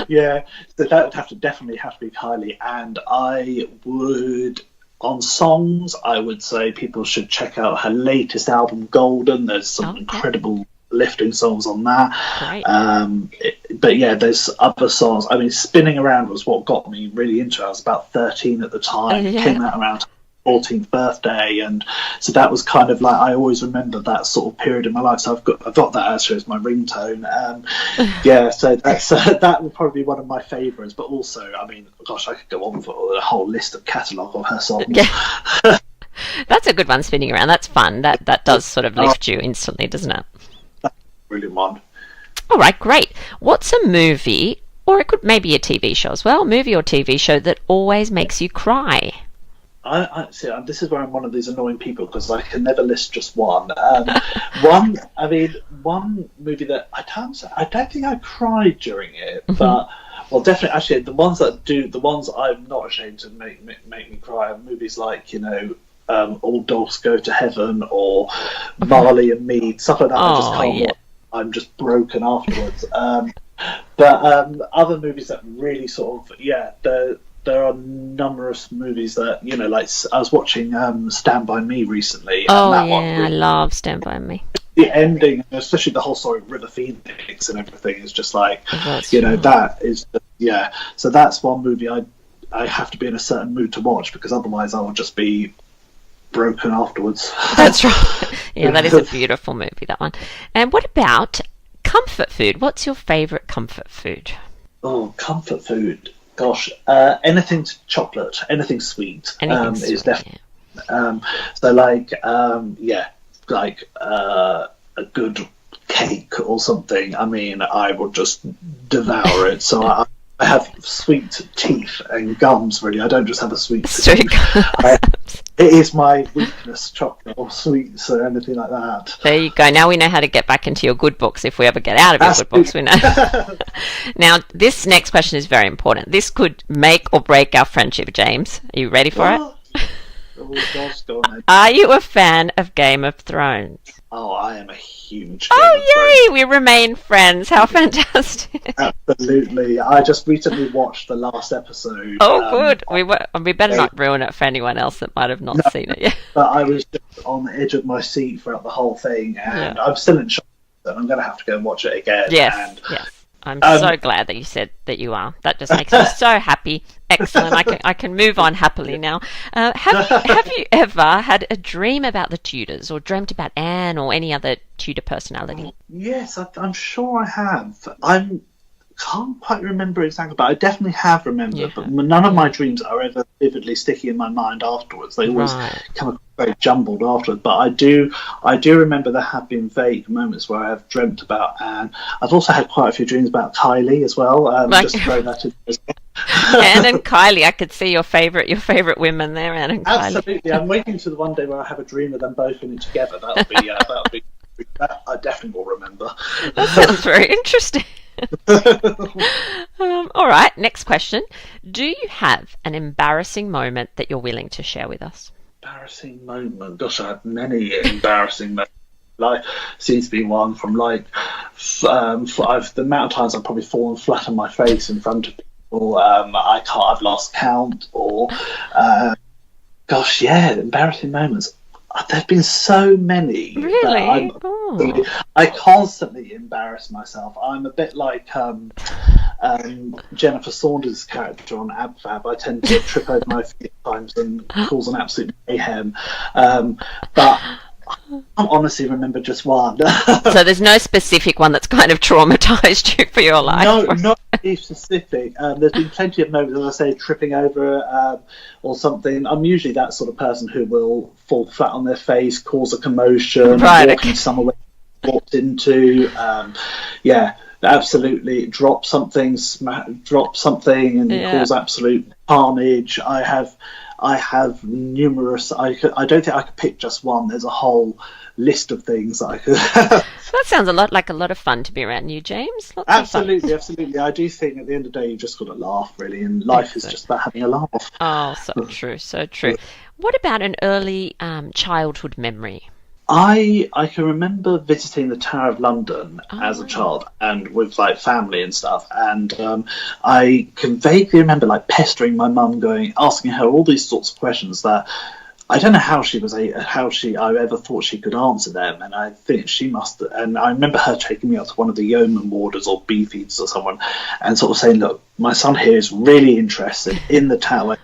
Yeah, so that would definitely have to be Kylie. And I would, on songs, I would say people should check out her latest album, Golden. There's some incredible uplifting songs on that. But yeah, there's other songs. I mean, Spinning Around was what got me really into it. I was about 13 at the time. It came out around 14th birthday, and so that was kind of like, I always remember that sort of period in my life, so I've got that actually as my ringtone. So that's that would probably be one of my favourites. But also, I mean, gosh, I could go on for a whole list of catalogue of her songs. That's a good one, Spinning Around. That's fun. That does sort of lift you instantly, doesn't it? That's a brilliant one. All right, great. What's a movie, or it could maybe a TV show as well, movie or TV show that always makes you cry? I see. This is where I'm one of these annoying people, because I can never list just one. One movie that I don't think I cried during it, but definitely. Actually, the ones I'm not ashamed to make me cry are movies like, All Dogs Go to Heaven or Marley and Me, stuff like that. I just can't watch. I'm just broken afterwards. But other movies that really sort of there are numerous movies that, like I was watching Stand By Me recently. I love Stand By Me. The ending, especially the whole story of River Phoenix and everything, is just like, that is, So that's one movie I have to be in a certain mood to watch, because otherwise I will just be broken afterwards. That's right. Yeah, that is a beautiful movie, that one. And what about comfort food? What's your favourite comfort food? Oh, comfort food. Gosh, anything chocolate, anything sweet, is definitely. So like a good cake or something. I mean, I will just devour it. So I have sweet teeth and gums. Really, I don't just have a sweet tooth. It is my weakness, chocolate or sweets or anything like that. There you go. Now we know how to get back into your good books if we ever get out of your good books. We know. Now, this next question is very important. This could make or break our friendship, James. Are you ready for it? Oh, gosh, go on. Are you a fan of Game of Thrones? Oh, I am a huge. Yay! We remain friends. How fantastic! Absolutely. I just recently watched the last episode. Oh, good. We better not ruin it for anyone else that might have not seen it yet. But I was just on the edge of my seat throughout the whole thing, and I'm still in shock. And I'm going to have to go and watch it again. Yes. I'm so glad that you said that you are. That just makes me so happy. Excellent. I can move on happily now. Have you ever had a dream about the Tudors, or dreamt about Anne or any other Tudor personality? Yes, I'm sure I have. Can't quite remember exactly, but I definitely have remembered. But none of my dreams are ever vividly sticky in my mind afterwards. They always come very jumbled afterwards. But I do remember there have been vague moments where I have dreamt about Anne. I've also had quite a few dreams about Kylie as well. Just throw that in. Anne and Kylie, I could see your favourite women there, Anne and Kylie. Absolutely, I'm waiting to the one day where I have a dream of them both in it together. That'll be that I definitely will remember. That sounds very interesting. All right, next question. Do you have an embarrassing moment that you're willing to share with us? Embarrassing moment? Gosh, I have many embarrassing moments. Like, seems to be one from like the amount of times I've probably fallen flat on my face in front of people. I've lost count. Or embarrassing moments. There've been so many. Really? I constantly embarrass myself. I'm a bit like Jennifer Saunders' character on Ab Fab. I tend to trip over my feet at times and cause an absolute mayhem. But I honestly remember just one. So there's no specific one that's kind of traumatised you for your life? No, not really specific. There's been plenty of moments, as I say, tripping over or something. I'm usually that sort of person who will fall flat on their face, cause a commotion, walking somewhere walked into. Absolutely, drop something and cause absolute carnage. I have numerous. I don't think I could pick just one. There's a whole list of things that I could. That sounds a lot of fun to be around you, James. Absolutely. I do think at the end of the day, you've just got to laugh, really, and life is just about having a laugh. Oh, so true. What about an early childhood memory? I can remember visiting the Tower of London as a child, and with like family and stuff, and I can vaguely remember like pestering my mum, asking her all these sorts of questions that I don't know how I ever thought she could answer them, and I think she must. And I remember her taking me up to one of the yeoman warders or beefeaters or someone, and sort of saying, "Look, my son here is really interested in the tower.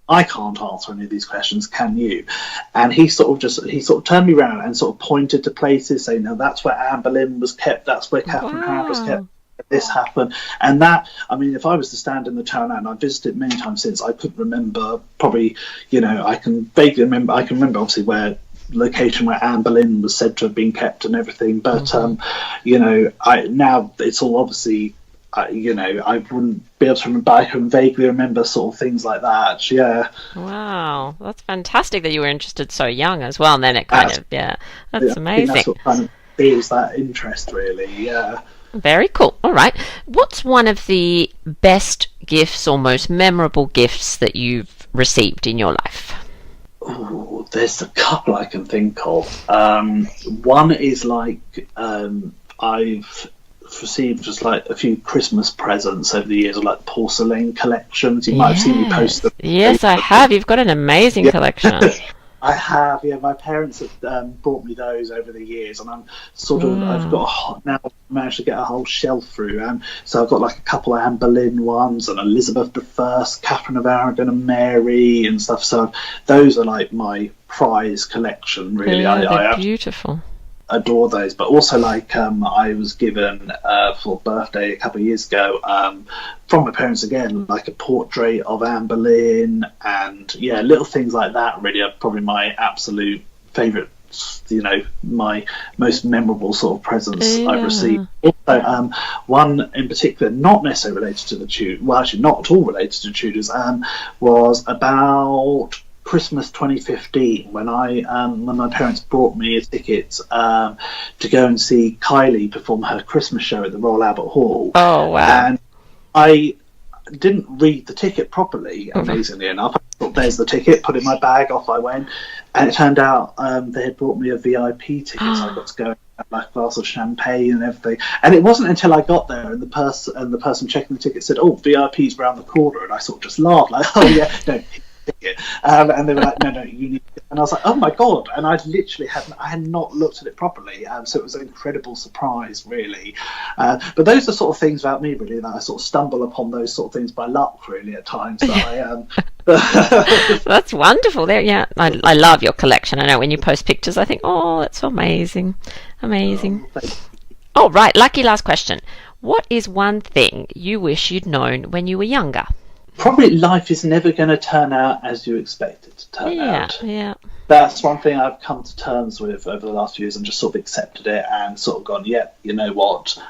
I can't answer any of these questions. Can you?" And he sort of turned me around and sort of pointed to places, saying, "No, that's where Anne Boleyn was kept. That's where Catherine Howard was kept. This happened." And that, I mean, if I was to stand in the tower now, and I've visited many times since, I couldn't remember. Probably, I can vaguely remember. I can remember obviously where location where Anne Boleyn was said to have been kept and everything. But I now it's all obviously. I wouldn't be able to remember. I can vaguely remember sort of things like that. Yeah. Wow, that's fantastic that you were interested so young as well. And then it that's amazing. I think that's what kind of feels that interest, really. Yeah. Very cool. All right. What's one of the best gifts or most memorable gifts that you've received in your life? Oh, there's a couple I can think of. One is I've received just like a few Christmas presents over the years, of like porcelain collections. You might have seen me post them. Yes, I have. You've got an amazing collection. I have, yeah. My parents have brought me those over the years, and I'm I've got now managed to get a whole shelf through, and so I've got like a couple of Anne Boleyn ones, and Elizabeth I, Catherine of Aragon, and Mary and stuff. So those are like my prize collection, really. They're beautiful. Adore those, but also I was given for birthday a couple of years ago from my parents again, like a portrait of Anne Boleyn, and little things like that really are probably my absolute favourite, my most memorable sort of presents I've received. Also, one in particular, not necessarily related to the Tudors, well actually not at all related to Tudors, was about Christmas 2015 when my parents brought me a ticket to go and see Karliene perform her Christmas show at the Royal Albert Hall. Oh wow! And I didn't read the ticket properly, amazingly enough. I thought, there's the ticket, put it in my bag, off I went, and it turned out they had brought me a VIP ticket, so I got to go and have like a glass of champagne and everything. And it wasn't until I got there and the person checking the ticket said, "Oh, VIP's round the corner," and I sort of just laughed like, "Oh yeah, no." Ticket. And they were like, no, you need it. And I was like, oh my god. And I literally had not looked at it properly, so it was an incredible surprise, really. But those are sort of things about me, really, that I sort of stumble upon those sort of things by luck, really, at times. That's wonderful. There, I love your collection. I know when you post pictures, I think, oh, that's so amazing. Oh, right, lucky last question. What is one thing you wish you'd known when you were younger? Probably life is never going to turn out as you expect it to turn out. Yeah. That's one thing I've come to terms with over the last few years, and just sort of accepted it and sort of gone, you know what,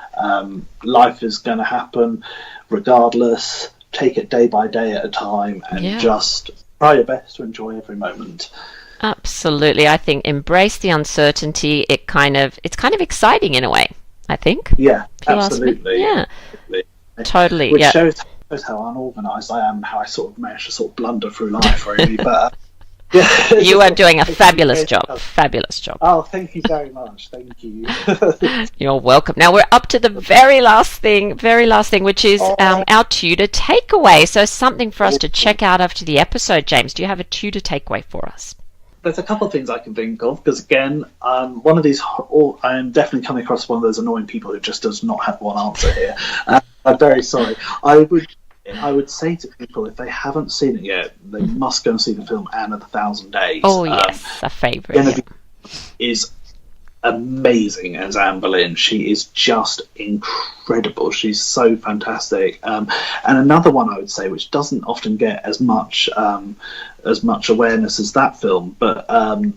life is going to happen regardless. Take it day by day at a time, and just try your best to enjoy every moment. Absolutely. I think embrace the uncertainty. It's kind of exciting in a way, I think. Yeah, absolutely. Yeah, totally. Which shows how unorganised I am, how I sort of managed to sort of blunder through life, really. But you are doing a fabulous job. Oh, thank you very much. Thank you. You're welcome. Now we're up to the very last thing, which is our Tudor takeaway. So something for us to check out after the episode. James, do you have a Tudor takeaway for us? There's a couple of things I can think of, because again, one of these, I am definitely coming across one of those annoying people who just does not have one answer here. I'm very sorry. I would say to people, if they haven't seen it yet, they must go and see the film Anne of the Thousand Days. Oh yes, a favourite. Is amazing as Anne Boleyn. She is just incredible. She's so fantastic. And another one I would say, which doesn't often get as much awareness as that film, but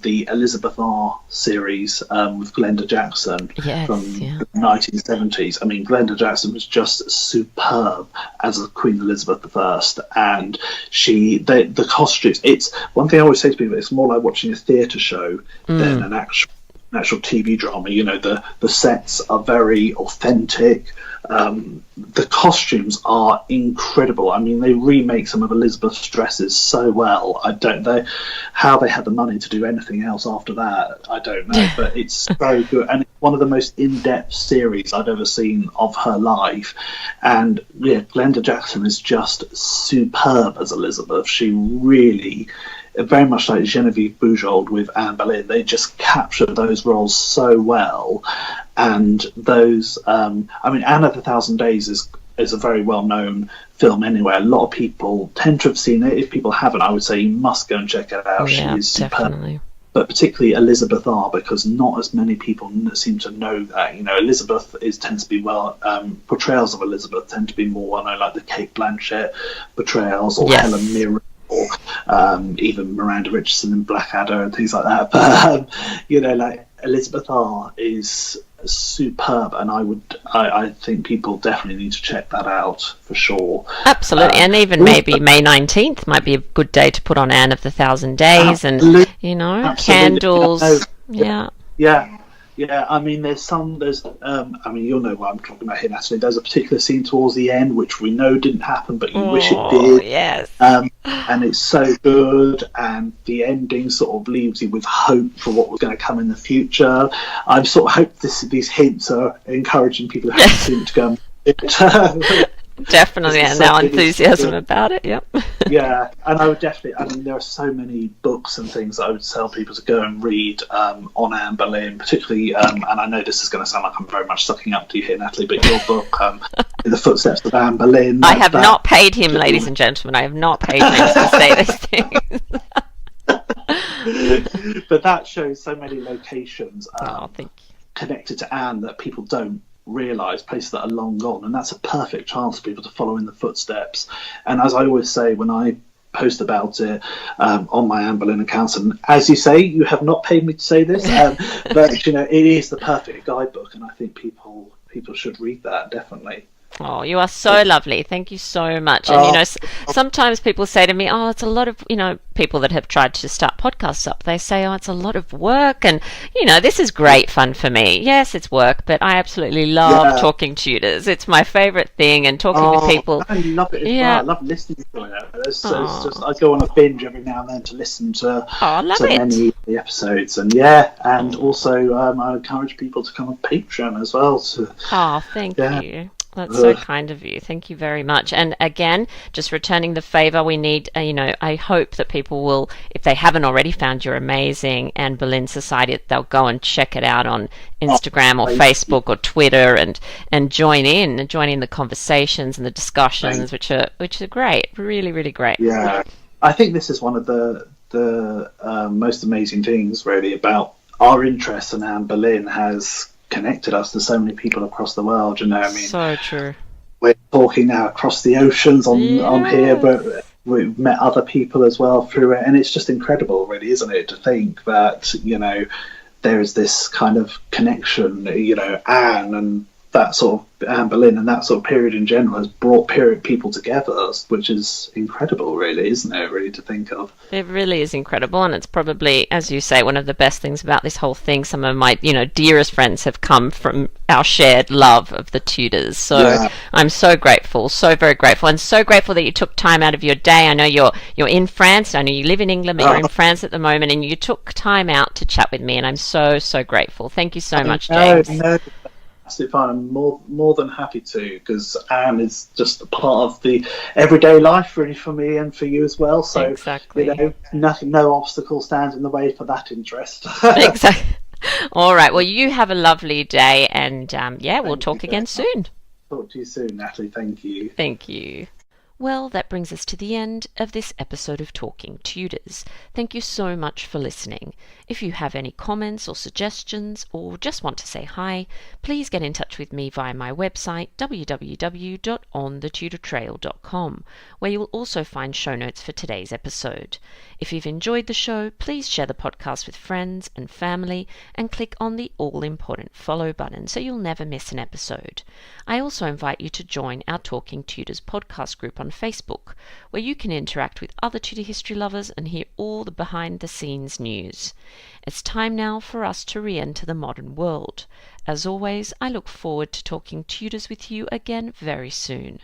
the Elizabeth R series with Glenda Jackson from the 1970s. I mean, Glenda Jackson was just superb as a Queen Elizabeth I, and the costumes. It's one thing I always say to people. It's more like watching a theatre show than an actual TV drama. The sets are very authentic. The costumes are incredible. I mean, they remake some of Elizabeth's dresses so well. I don't know how they had the money to do anything else after that. I don't know, but it's very good, and it's one of the most in-depth series I've ever seen of her life. And yeah, Glenda Jackson is just superb as Elizabeth. She really, very much like Genevieve Bujold with Anne Boleyn, they just capture those roles so well. And those, I mean, Anne of the Thousand Days is a very well-known film anyway. A lot of people tend to have seen it. If people haven't, I would say you must go and check it out. Yeah, she is superb. definitely. But particularly Elizabeth R, because not as many people seem to know that. You know, Elizabeth tends to be portrayals of Elizabeth tend to be more well known, like the Kate Blanchett portrayals, or Helen Mirren, or even Miranda Richardson in Blackadder and things like that. But you know, like Elizabeth R is superb, and I think people definitely need to check that out for sure. Absolutely, and even maybe May 19th might be a good day to put on Anne of the Thousand Days, and you know, absolutely. candles. Yeah, I mean, there's I mean, you'll know what I'm talking about here, Natalie. There's a particular scene towards the end which we know didn't happen, but you wish it did. Yes. And it's so good, and the ending sort of leaves you with hope for what was going to come in the future. I sort of hope these hints are encouraging people who haven't seen it to go and Definitely, and now enthusiasm about it. Yep. Yeah, and I would definitely. I mean, there are so many books and things that I would tell people to go and read on Anne Boleyn, particularly. And I know this is going to sound like I'm very much sucking up to you here, Natalie, but your book, "In the Footsteps of Anne Boleyn." I have not paid him, ladies and gentlemen. I have not paid him to say this thing. But that shows so many locations thank you. connected to Anne that people don't realise, places that are long gone, and that's a perfect chance for people to follow in the footsteps. And as I always say when I post about it on my Anne Boleyn account, and as you say, you have not paid me to say this, but you know, it is the perfect guidebook, and I think people should read that, definitely. Oh, you are so lovely. Thank you so much. And, you know, sometimes people say to me, oh, it's a lot of, you know, people that have tried to start podcasts up, they say, oh, it's a lot of work. And, you know, this is great fun for me. Yes, it's work, but I absolutely love Talking Tudors. It's my favourite thing, and talking to people. I love it as well. I love listening to it. It's just, I go on a binge every now and then to listen to many of the episodes. And and also I encourage people to come on Patreon as well. Thank you. That's so kind of you. Thank you very much. And again, just returning the favour, we need, you know, I hope that people will, if they haven't already found your amazing Anne Boleyn Society, they'll go and check it out on Instagram or Facebook or Twitter and join in the conversations and the discussions, which are great, really, really great. Yeah, I think this is one of the most amazing things, really, about our interest in Anne Boleyn has connected us to so many people across the world. You know, I mean, so true. We're talking now across the oceans on here, but we've met other people as well through it, and it's just incredible, really, isn't it, to think that, you know, there is this kind of connection. You know, Anne and that sort of Anne Boleyn and that sort of period in general has brought people together, which is incredible, really, isn't it, really, to think of. It really is incredible, and it's probably, as you say, one of the best things about this whole thing. Some of my, you know, dearest friends have come from our shared love of the Tudors, so I'm so grateful, so very grateful, and so grateful that you took time out of your day. I know you're in France, I know you live in England, but you're in France at the moment, and you took time out to chat with me, and I'm so grateful. Thank you so much, James. Absolutely fine. I'm more than happy to, because Anne is just a part of the everyday life, really, for me and for you as well. So exactly, you know, no obstacle stands in the way for that interest. Exactly. All right. Well, you have a lovely day, and we'll talk again soon. Talk to you soon, Natalie. Thank you. Thank you. Well, that brings us to the end of this episode of Talking Tudors. Thank you so much for listening. If you have any comments or suggestions, or just want to say hi, please get in touch with me via my website www.onthetudortrail.com, where you will also find show notes for today's episode. If you've enjoyed the show, please share the podcast with friends and family and click on the all-important follow button so you'll never miss an episode. I also invite you to join our Talking Tudors podcast group on on Facebook, where you can interact with other Tudor history lovers and hear all the behind-the-scenes news. It's time now for us to re-enter the modern world. As always, I look forward to talking Tudors with you again very soon.